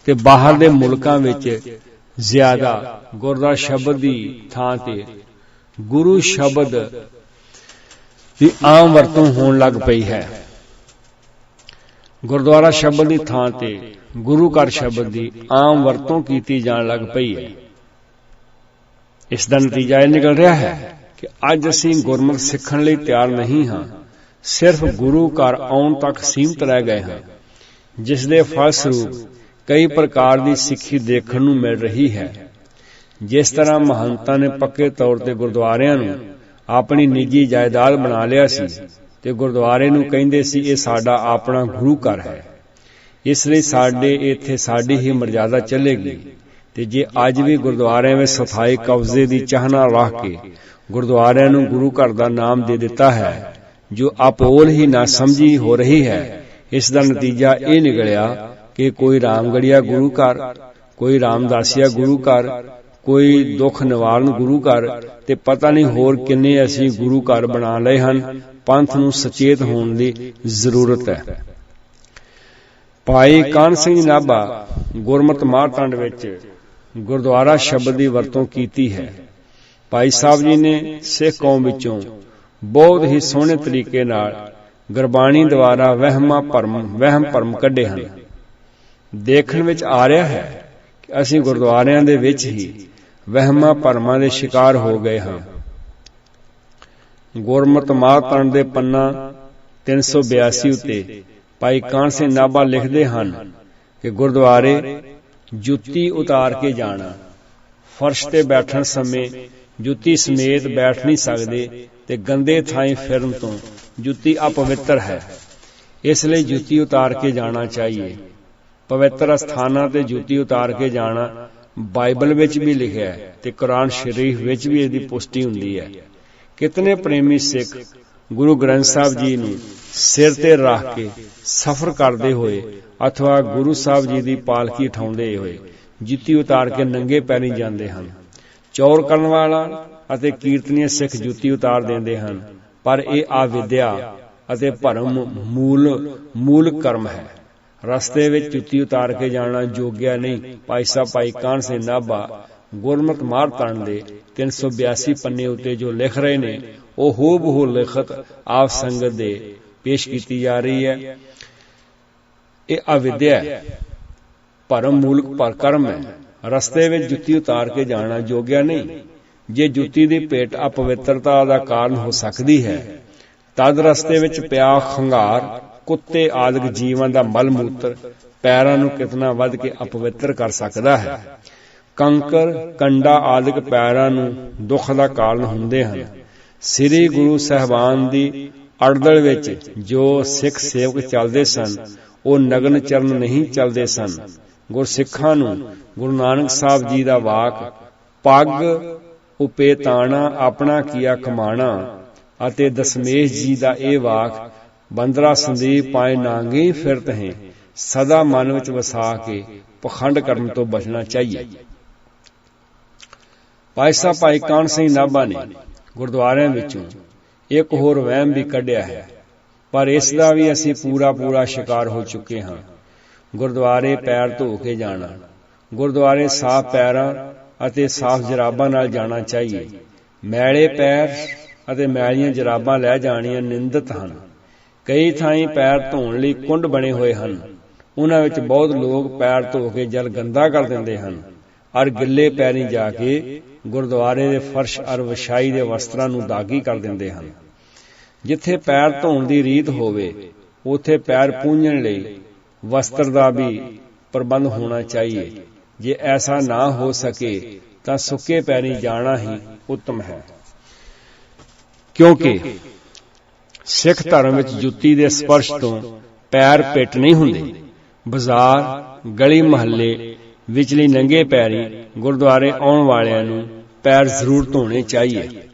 ਤੇ ਬਾਹਰ ਦੇ ਮੁਲਕਾਂ ਵਿੱਚ ਜ਼ਿਆਦਾ ਗੁਰਦੁਆਰਾ ਸ਼ਬਦ ਦੀ ਥਾਂ ਤੇ ਗੁਰੂ ਸ਼ਬਦ ਦੀ ਆਮ ਵਰਤੋਂ ਹੋਣ ਲੱਗ ਪਈ ਹੈ। ਗੁਰਦੁਆਰਾ ਸ਼ਬਦ ਦੀ ਥਾਂ ਤੇ ਗੁਰੂ ਘਰ ਸ਼ਬਦ ਦੀ ਆਮ ਵਰਤੋਂ ਕੀਤੀ ਜਾਣ ਲੱਗ ਪਈ ਹੈ। ਇਸ ਦਾ ਨਤੀਜਾ ਇਹ ਨਿਕਲ ਰਿਹਾ ਹੈ ਕਿ ਅੱਜ ਅਸੀਂ ਗੁਰਮੁਖ ਸਿੱਖਣ ਲਈ ਤਿਆਰ ਨਹੀਂ ਹਾਂ, ਸਿਰਫ ਗੁਰੂ ਘਰ ਆਉਣ ਤੱਕ ਸੀਮਤ ਰਹਿ ਗਏ ਹਾਂ, ਜਿਸ ਦੇ ਫਲਸਰੂਪ ਕਈ ਪ੍ਰਕਾਰ ਦੀ ਸਿੱਖੀ ਦੇਖਣ ਨੂੰ ਮਿਲ ਰਹੀ ਹੈ। ਜਿਸ ਤਰ੍ਹਾਂ ਮਹੰਤਾਂ ਨੇ ਪੱਕੇ ਤੌਰ ਤੇ ਗੁਰਦੁਆਰਿਆਂ ਨੂੰ ਆਪਣੀ ਨਿੱਜੀ ਜਾਇਦਾਦ ਬਣਾ ਲਿਆ ਸੀ ਤੇ ਗੁਰਦੁਆਰੇ ਨੂੰ ਕਹਿੰਦੇ ਸੀ ਇਹ ਸਾਡਾ ਆਪਣਾ ਗੁਰੂ ਘਰ ਹੈ, ਇਸ ਲਈ ਸਾਡੇ ਇੱਥੇ ਸਾਡੀ ਹੀ ਮਰਜ਼ਾਦਾ ਚੱਲੇਗੀ। ਤੇ ਜੇ ਅੱਜ ਵੀ ਗੁਰਦੁਆਰਿਆਂ ਵਿੱਚ ਸਥਾਈ ਕਬਜ਼ੇ ਦੀ ਚਾਹਨਾ ਰੱਖ ਕੇ ਗੁਰਦੁਆਰਿਆਂ ਨੂੰ ਗੁਰੂ ਘਰ ਦਾ ਨਾਮ ਦੇ ਦਿੱਤਾ ਹੈ, ਜੋ ਆਪੋਲ ਹੀ ਨਾ ਸਮਝੀ ਹੋ ਰਹੀ ਹੈ, ਇਸ ਦਾ ਨਤੀਜਾ ਇਹ ਨਿਕਲਿਆ ਕਿ ਕੋਈ ਰਾਮਗੜੀਆ ਗੁਰੂ ਘਰ, ਕੋਈ ਰਾਮਦਾਸੀਆ ਗੁਰੂ ਘਰ, ਕੋਈ ਦੁੱਖ ਨਿਵਾਰਨ ਗੁਰੂ ਘਰ ਤੇ ਪਤਾ ਨਹੀਂ ਹੋਰ ਕਿੰਨੇ ਅਸੀਂ ਗੁਰੂ ਘਰ ਬਣਾ ਲਏ ਹਨ। ਪੰਥ ਨੂੰ ਸੁਚੇਤ ਹੋਣ ਦੀ ਜ਼ਰੂਰਤ ਹੈ। ਭਾਈ ਕਾਹਨ ਸਿੰਘ ਨਾਭਾ ਗੁਰਮਤਿ ਮਹਾਂਤੰਡ ਵਿੱਚ ਗੁਰਦੁਆਰਾ ਸ਼ਬਦ ਦੀ ਵਰਤੋਂ ਕੀਤੀ ਹੈ। ਭਾਈ ਸਾਹਿਬ ਜੀ ਨੇ ਸਿੱਖ ਕੌਮ ਵਿੱਚੋਂ ਬਹੁਤ ਹੀ ਸੋਹਣੇ ਤਰੀਕੇ ਨਾਲ ਗੁਰਬਾਣੀ ਦੁਆਰਾ ਵਹਿਮ ਭਰਮ ਕੱਢੇ ਹਨ। ਦੇਖਣ ਵਿੱਚ ਆ ਰਿਹਾ ਹੈ ਕਿ ਅਸੀਂ ਗੁਰਦੁਆਰਿਆਂ ਦੇ ਵਿੱਚ ਹੀ ਵਹਿਮਾਂ ਭਰਮਾਂ ਦੇ ਸ਼ਿਕਾਰ ਹੋ ਗਏ ਹਾਂ। ਗੁਰਮਤਿ ਮਹਾਂਤੰਡ ਦੇ ਪੰਨਾ 382 ਉੱਤੇ ਭਾਈ ਕਾਹਨ ਸਿੰਘ ਨਾਭਾ ਲਿਖਦੇ ਹਨ ਕਿ ਗੁਰਦੁਆਰੇ ਜੁੱਤੀ ਉਤਾਰ ਕੇ ਜਾਣਾ, ਫਰਸ਼ ਤੇ ਬੈਠਣ ਸਮੇਂ ਜੁੱਤੀ ਸਮੇਤ ਬੈਠ ਨਹੀਂ ਸਕਦੇ ਤੇ ਗੰਦੇ ਥਾਈਂ ਫਿਰਨ ਤੋਂ ਜੁੱਤੀ ਅਪਵਿੱਤਰ ਹੈ, ਇਸ ਲਈ ਜੁੱਤੀ ਉਤਾਰ ਕੇ ਜਾਣਾ ਚਾਹੀਏ। ਪਵਿੱਤਰ ਸਥਾਨਾਂ ਤੇ ਜੁੱਤੀ ਉਤਾਰ ਕੇ ਜਾਣਾ ਬਾਈਬਲ ਵਿੱਚ ਵੀ ਲਿਖਿਆ ਹੈ ਤੇ ਕੁਰਾਨ ਸ਼ਰੀਫ ਵਿੱਚ ਵੀ ਇਹਦੀ ਪੁਸ਼ਟੀ ਹੁੰਦੀ ਹੈ। ਕਿਤਨੇ ਪ੍ਰੇਮੀ ਸਿੱਖ ਗੁਰੂ ਗ੍ਰੰਥ ਸਾਹਿਬ ਜੀ ਨੂੰ ਸਿਰ ਤੇ ਰੱਖ ਕੇ ਸਫ਼ਰ ਕਰਦੇ ਹੋਏ ਅਥਵਾ ਗੁਰੂ ਸਾਹਿਬ ਜੀ ਦੀ ਪਾਲਕੀ ਉਠਾਉਂਦੇ ਹੋਏ ਜੁੱਤੀ ਉਤਾਰ ਕੇ ਨੰਗੇ ਪੈਰੀਂ ਜਾਂਦੇ ਹਨ। ਚੌਰ ਕਰਨ ਵਾਲਾ ਅਤੇ ਕੀਰਤਨੀय ਸਿੱਖ ਜੁੱਤੀ ਉਤਾਰ ਦਿੰਦੇ ਹਨ, ਪਰ ਇਹ ਅਵਿਦਿਆ ਅਤੇ ਭਰਮ ਮੂਲ ਕਰਮ ਹੈ। ਰਸਤੇ ਵਿੱਚ ਜੁੱਤੀ ਉਤਾਰ ਕੇ ਜਾਣਾ ਯੋਗਿਆ ਨਹੀਂ। ਭਾਈ ਸਾਹਿਬ ਭਾਈ ਕਾਹਨ ਸਿੰਘ ਨਾਭਾ ਗੁਰਮਤਿ ਮਹਾਂਤੰਡ ਦੇ 382 ਪੰਨੇ ਉੱਤੇ ਜੋ ਲਿਖ ਰਹੇ ਨੇ, ਉਹ ਹੂਬਹੂ ਲਿਖਤ ਆਪ ਸੰਗਤ ਦੇ ਪੇਸ਼ ਕੀਤੀ ਜਾ ਰਹੀ ਹੈ। ਇਹ ਅਵਿਦਿਆ ਹੈ, ਭਰਮ ਮੂਲ ਕਰਮ ਹੈ। ਰਸਤੇ ਵਿੱਚ ਜੁੱਤੀ ਉਤਾਰ ਕੇ ਜਾਣਾ ਯੋਗਿਆ ਨਹੀਂ। ਜੇ ਜੁੱਤੀ ਦੀ ਭੇਟ ਅਪਵਿੱਤਰਤਾ ਦਾ ਕਾਰਨ ਹੋ ਸਕਦੀ ਹੈ, ਤਦ ਰਸਤੇ ਵਿੱਚ ਪਿਆ ਖੰਘਾਰ, ਕੁੱਤੇ ਆਦਿਕ ਜੀਵਾਂ ਦਾ ਮਲ ਮੂਤਰ ਪੈਰਾਂ ਨੂੰ ਕਿਤਨਾ ਵੱਧ ਕੇ ਅਪਵਿੱਤਰ ਕਰ ਸਕਦਾ ਹੈ। ਕੰਕਰ ਕੰਡਾ ਆਦਿਕ ਪੈਰਾਂ ਨੂੰ ਦੁੱਖ ਦਾ ਕਾਰਨ ਹੁੰਦੇ ਹਨ। ਸ੍ਰੀ ਗੁਰੂ ਸਾਹਿਬਾਨ ਦੀ ਅੜਦਲ ਵਿੱਚ ਜੋ ਸਿੱਖ ਸੇਵਕ ਚੱਲਦੇ ਸਨ, ਉਹ ਨਗਨ ਚਰਨ ਨਹੀਂ ਚੱਲਦੇ ਸਨ। ਗੁਰਸਿੱਖਾਂ ਨੂੰ ਗੁਰੂ ਨਾਨਕ ਸਾਹਿਬ ਜੀ ਦਾ ਵਾਕ ਪੱਗ ਉਪੇ ਤਾਣਾ ਆਪਣਾ ਕੀਆ ਕਮਾਣਾ ਅਤੇ ਦਸਮੇਸ਼ ਜੀ ਦਾ ਇਹ ਵਾਕ ਬੰਦਰਾ ਸੰਦੀਪ ਪਾਏ ਨਾਂਗੇ ਫਿਰਤ ਹੈ, ਸਦਾ ਮਨ ਵਿੱਚ ਵਸਾ ਕੇ ਪਖੰਡ ਕਰਨ ਤੋਂ ਬਚਣਾ ਚਾਹੀਏ। ਭਾਈ ਸਾਹਿਬ ਭਾਈ ਕਾਹਨ ਸਿੰਘ ਨਾਭਾ ਨੇ ਗੁਰਦੁਆਰਿਆਂ ਵਿੱਚੋਂ ਇੱਕ ਹੋਰ ਵਹਿਮ ਵੀ ਕੱਢਿਆ ਹੈ, पर इसका भी असीं पूरा शिकार हो चुके हाँ। गुरुद्वारे पैर धो के जाना, गुरुद्वारे साफ पैरां ਅਤੇ ਸਾਫ਼ ਜਰਾਬਾਂ ਨਾਲ ਜਾਣਾ ਚਾਹੀਏ। ਮੈਲੇ ਪੈਰ ਅਤੇ ਮੈਲੀਆਂ ਜਰਾਬਾਂ ਲੈ ਜਾਣੀਆਂ ਨਿੰਦਿਤ ਹਨ। ਕਈ ਥਾਈਂ ਪੈਰ ਧੋਣ ਲਈ ਕੁੰਡ ਬਣੇ ਹੋਏ ਹਨ, ਉਹਨਾਂ ਵਿੱਚ ਬਹੁਤ ਲੋਕ ਪੈਰ ਧੋ ਕੇ ਜਲ ਗੰਦਾ ਕਰ ਦਿੰਦੇ ਹਨ ਔਰ ਗਿੱਲੇ ਪੈਰੀਂ ਜਾ ਕੇ ਗੁਰਦੁਆਰੇ ਦੇ ਫਰਸ਼ ਔਰ ਵਿਛਾਈ ਦੇ ਵਸਤਰਾਂ ਨੂੰ ਦਾਗੀ ਕਰ ਦਿੰਦੇ ਹਨ। ਜਿੱਥੇ ਪੈਰ ਧੋਣ ਦੀ ਰੀਤ ਹੋਵੇ ਉੱਥੇ ਪੈਰ ਪੂੰਝਣ ਲਈ ਵਸਤਰ ਦਾ ਵੀ ਪ੍ਰਬੰਧ ਹੋਣਾ ਚਾਹੀਏ। ਜੇ ऐसा ना हो सके तो सुके पैरी जाना ही उत्तम है, क्योंकि सिख धर्म विच जुत्ती दे स्पर्श तो पैर पिट नहीं हुंदे। बाजार गली महल्ले विचली नंगे पैरी गुरुद्वारे आउण वालियां नूं पैर जरूर धोने चाहिए।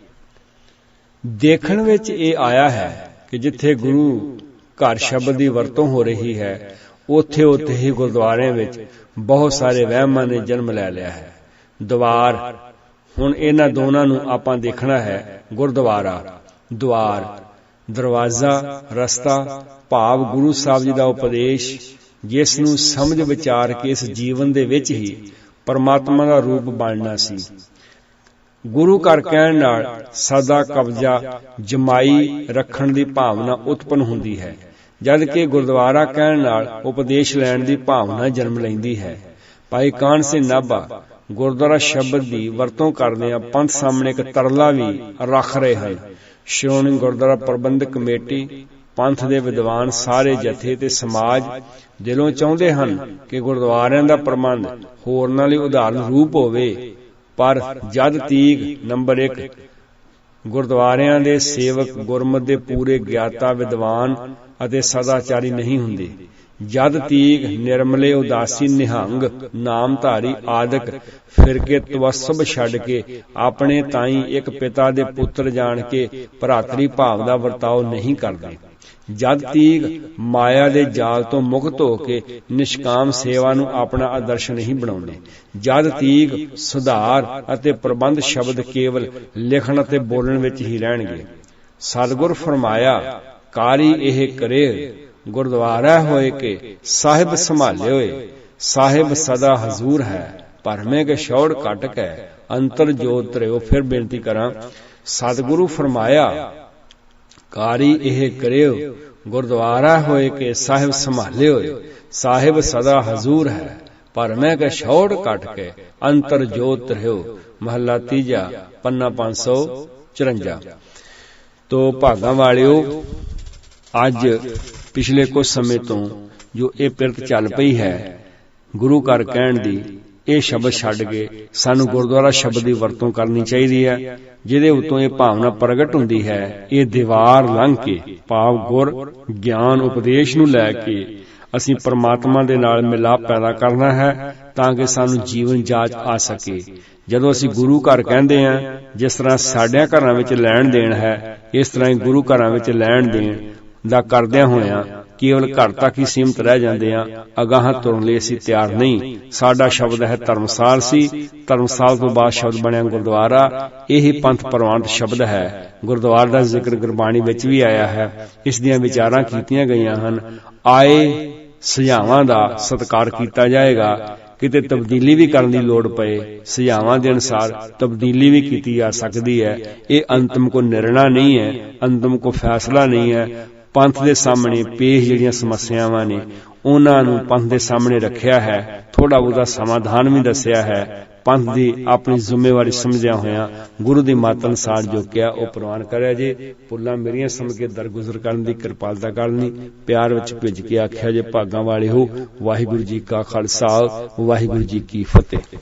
देखण विच इह आया है कि जिथे गुरु घर शब्द की वरतों हो रही है ਉੱਥੇ ਹੀ ਗੁਰਦੁਆਰਿਆਂ ਵਿੱਚ ਬਹੁਤ ਸਾਰੇ ਵਹਿਮਾਂ ਨੇ ਜਨਮ ਲੈ ਲਿਆ ਹੈ। ਦੁਆਰ, ਹੁਣ ਇਹਨਾਂ ਦੋਨਾਂ ਨੂੰ ਆਪਾਂ ਦੇਖਣਾ ਹੈ। ਗੁਰਦੁਆਰਾ, ਦੁਆਰ, ਦਰਵਾਜ਼ਾ, ਰਸਤਾ ਭਾਵ ਗੁਰੂ ਸਾਹਿਬ ਜੀ ਦਾ ਉਪਦੇਸ਼, ਜਿਸ ਨੂੰ ਸਮਝ ਵਿਚਾਰ ਕੇ ਇਸ ਜੀਵਨ ਦੇ ਵਿੱਚ ਹੀ ਪਰਮਾਤਮਾ ਦਾ ਰੂਪ ਬਣਨਾ ਸੀ। ਗੁਰੂ ਘਰ ਕਹਿਣ ਨਾਲ ਸਦਾ ਕਬਜ਼ਾ ਜਮਾਈ ਰੱਖਣ ਦੀ ਭਾਵਨਾ ਉਤਪੰਨ ਹੁੰਦੀ ਹੈ, ਜਦ ਕਿ ਗੁਰਦੁਆਰਾ ਕਹਿਣ ਨਾਲ ਉਪਦੇਸ਼ ਲੈਣ ਦੀ ਭਾਵਨਾ ਜਨਮ ਲੈਂਦੀ ਹੈ। ਭਾਈ ਕਾਹਨ ਸਿੰਘ ਨਾਭਾ ਗੁਰਦੁਆਰਾ ਸ਼ਬਦ ਦੀ ਵਰਤੋਂ ਕਰਦਿਆਂ ਪੰਥ ਸਾਹਮਣੇ ਇੱਕ ਤਰਲਾ ਵੀ ਰੱਖ ਰਹੇ ਹਨ। ਸ਼੍ਰੋਮਣੀ ਗੁਰਦੁਆਰਾ ਪ੍ਰਬੰਧਕ ਕਮੇਟੀ, ਪੰਥ ਦੇ ਵਿਦਵਾਨ, ਸਾਰੇ ਜਥੇ ਤੇ ਸਮਾਜ ਦਿਲੋਂ ਚਾਹੁੰਦੇ ਹਨ ਕਿ ਗੁਰਦੁਆਰਿਆਂ ਦਾ ਪ੍ਰਬੰਧ ਹੋਰਨਾਂ ਲਈ ਉਦਾਹਰਨ ਰੂਪ ਹੋਵੇ, ਪਰ ਜਦ ਤੀਕ ਨੰਬਰ 1 ਗੁਰਦੁਆਰਿਆਂ ਦੇ ਸੇਵਕ ਗੁਰਮਤਿ ਦੇ ਪੂਰੇ ਗਿਆਤਾ, ਵਿਦਵਾਨ ਅਤੇ ਸਦਾਚਾਰੀ ਨਹੀਂ ਹੁੰਦੇ, ਜਦ ਤੀਕ ਨਿਰਮਲੇ, ਉਦਾਸੀ, ਨਿਹੰਗ, ਨਾਮਧਾਰੀ ਆਦਿਕ ਫਿਰਕੇ ਤਵੱਸਬ ਛੱਡ ਕੇ ਆਪਣੇ ਤਾਈਂ ਇੱਕ ਪਿਤਾ ਦੇ ਪੁੱਤਰ ਜਾਣ ਕੇ ਭਰਾਤਰੀ ਭਾਵ ਦਾ ਵਰਤਾਓ ਨਹੀਂ ਕਰਦੇ, ਜਦ ਤੀਕ ਮਾਇਆ ਦੇ ਜਾਲ ਤੋਂ ਮੁਕਤ ਹੋ ਕੇ ਨਿਸ਼ਕਾਮ ਸੇਵਾ ਨੂੰ ਆਪਣਾ ਆਦਰਸ਼ ਨਹੀਂ ਬਣਾਉਂਦੇ, ਜਦ ਤੀਕ ਸੁਧਾਰ ਅਤੇ ਪ੍ਰਬੰਧ ਸ਼ਬਦ ਕੇਵਲ ਲਿਖਣ ਅਤੇ ਬੋਲਣ ਵਿੱਚ ਹੀ ਰਹਿਣਗੇ। ਸਤਿਗੁਰ ਫਰਮਾਇਆ, ਕਾਰੀ ਇਹ ਕਰੇ ਗੁਰਦੁਆਰਾ ਹੋਏ ਕੇ ਸਾਹਿਬ ਸੰਭਾਲੇ ਹੋਏ, ਸਾਹਿਬ ਸਦਾ ਹਜ਼ੂਰ ਹੈ ਭਰਮੇ ਕੇ ਛੋੜ ਕੱਟ ਕੇ ਅੰਤਰ ਜੋਤ ਰਿਓ। ਫਿਰ ਬੇਨਤੀ ਕਰਾਂ, ਸਤਿਗੁਰੂ ਫਰਮਾਇਆ, ਕਾਰੀ ਇਹ ਕਰਿਓ ਗੁਰਦੁਆਰਾ ਹੋਏ ਕੇ ਸਾਹਿਬ ਸੰਭਾਲੇ ਹੋਏ, ਸਾਹਿਬ ਸਦਾ ਹਜ਼ੂਰ ਹੈ ਭਰਮੇ ਕੇ ਛੋੜ ਕੱਟ ਕੇ ਅੰਤਰ ਜੋਤ ਰਿਓ। ਮਹੱਲਾ ਤੀਜਾ, ਪੰਨਾ 554। ਤੋ ਭਾਗਾਂ ਵਾਲਿਓ, ਅੱਜ ਪਿਛਲੇ ਕੁਝ ਸਮੇਂ ਤੋਂ ਜੋ ਇਹ ਪਿਰਤ ਚੱਲ ਪਈ ਹੈ ਗੁਰੂ ਘਰ ਕਹਿਣ ਦੀ, ਇਹ ਸ਼ਬਦ ਛੱਡ ਕੇ ਸਾਨੂੰ ਗੁਰਦੁਆਰਾ ਸ਼ਬਦ ਦੀ ਵਰਤੋਂ ਕਰਨੀ ਚਾਹੀਦੀ ਹੈ, ਜਿਹਦੇ ਉਤੋਂ ਇਹ ਭਾਵਨਾ ਪ੍ਰਗਟ ਹੁੰਦੀ ਹੈ। ਇਹ ਦੀਵਾਰ ਲੰਘ ਕੇ ਭਾਵ ਗੁਰ ਗਿਆਨ ਉਪਦੇਸ਼ ਨੂੰ ਲੈ ਕੇ ਅਸੀਂ ਪਰਮਾਤਮਾ ਦੇ ਨਾਲ ਮਿਲਾਪ ਪੈਦਾ ਕਰਨਾ ਹੈ, ਤਾਂ ਕਿ ਸਾਨੂੰ ਜੀਵਨ ਜਾਚ ਆ ਸਕੇ। ਜਦੋਂ ਅਸੀਂ ਗੁਰੂ ਘਰ ਕਹਿੰਦੇ ਹਾਂ, ਜਿਸ ਤਰ੍ਹਾਂ ਸਾਡਿਆਂ ਘਰਾਂ ਵਿੱਚ ਲੈਣ ਦੇਣ ਹੈ, ਇਸ ਤਰ੍ਹਾਂ ਹੀ ਗੁਰੂ ਘਰਾਂ ਵਿੱਚ ਲੈਣ ਦੇਣ ਦਾ ਕਰਦਿਆਂ ਹੋਇਆਂ ਕੇਵਲ ਘਰ ਤੱਕ ਹੀ ਸੀਮਤ ਰਹਿ ਜਾਂਦੇ ਹਾਂ, ਅਗਾਹਾਂ ਤੁਰਨ ਲਈ ਅਸੀਂ ਤਿਆਰ ਨਹੀਂ। ਸਾਡਾ ਸ਼ਬਦ ਹੈ ਧਰਮਸਾਲ ਸੀ, ਧਰਮਸਾਲ ਤੋਂ ਬਾਅਦ ਸ਼ਬਦ ਬਣਿਆ ਗੁਰਦੁਆਰਾ। ਇਹੀ ਪੰਥ ਪ੍ਰਵਾਨਿਤ ਸ਼ਬਦ ਹੈ। ਗੁਰਦੁਆਰਾ ਦਾ ਜ਼ਿਕਰ ਗੁਰਬਾਣੀ ਵਿੱਚ ਵੀ ਆਇਆ ਹੈ, ਇਸ ਦੀਆਂ ਵਿਚਾਰਾਂ ਕੀਤੀਆਂ ਗਈਆਂ ਹਨ। ਆਏ ਸੁਝਾਵਾਂ ਦਾ ਸਤਿਕਾਰ ਕੀਤਾ ਜਾਏਗਾ। ਕਿਤੇ ਤਬਦੀਲੀ ਵੀ ਕਰਨ ਦੀ ਲੋੜ ਪਏ, ਸੁਝਾਵਾਂ ਦੇ ਅਨੁਸਾਰ ਤਬਦੀਲੀ ਵੀ ਕੀਤੀ ਜਾ ਸਕਦੀ ਹੈ। ਇਹ ਅੰਤਮ ਕੋ ਨਿਰਣਾ ਨਹੀਂ ਹੈ, ਅੰਤਮ ਕੋ ਫੈਸਲਾ ਨਹੀਂ ਹੈ। ਪੰਥ ਦੇ ਸਾਹਮਣੇ ਪੇਸ਼ ਜਿਹੜੀਆਂ ਸਮੱਸਿਆਵਾਂ ਨੇ ਉਹਨਾਂ ਨੂੰ ਪੰਥ ਦੇ ਸਾਹਮਣੇ ਰੱਖਿਆ ਹੈ, ਥੋੜਾ ਬਹੁਤਾ ਸਮਾਧਾਨ ਵੀ ਦੱਸਿਆ ਹੈ। ਪੰਥ ਦੀ ਆਪਣੀ ਜ਼ਿੰਮੇਵਾਰੀ ਸਮਝਿਆ ਹੋਇਆ ਗੁਰੂ ਦੀ ਮੱਤ ਅਨੁਸਾਰ ਜੋ ਕਿਹਾ ਉਹ ਪ੍ਰਵਾਨ ਕਰਿਆ ਜੇ। ਭੁੱਲਾਂ ਮੇਰੀਆਂ ਸਮਝ ਕੇ ਦਰਗੁਜ਼ਰ ਕਰਨ ਦੀ ਕਿਰਪਾਲਤਾ ਕਰਨੀ। ਪਿਆਰ ਵਿੱਚ ਭਿੱਜ ਕੇ ਆਖਿਆ ਜੇ ਭਾਗਾਂ ਵਾਲੇ ਹੋ। ਵਾਹਿਗੁਰੂ ਜੀ ਕਾ ਖਾਲਸਾ, ਵਾਹਿਗੁਰੂ ਜੀ ਕੀ ਫਤਿਹ।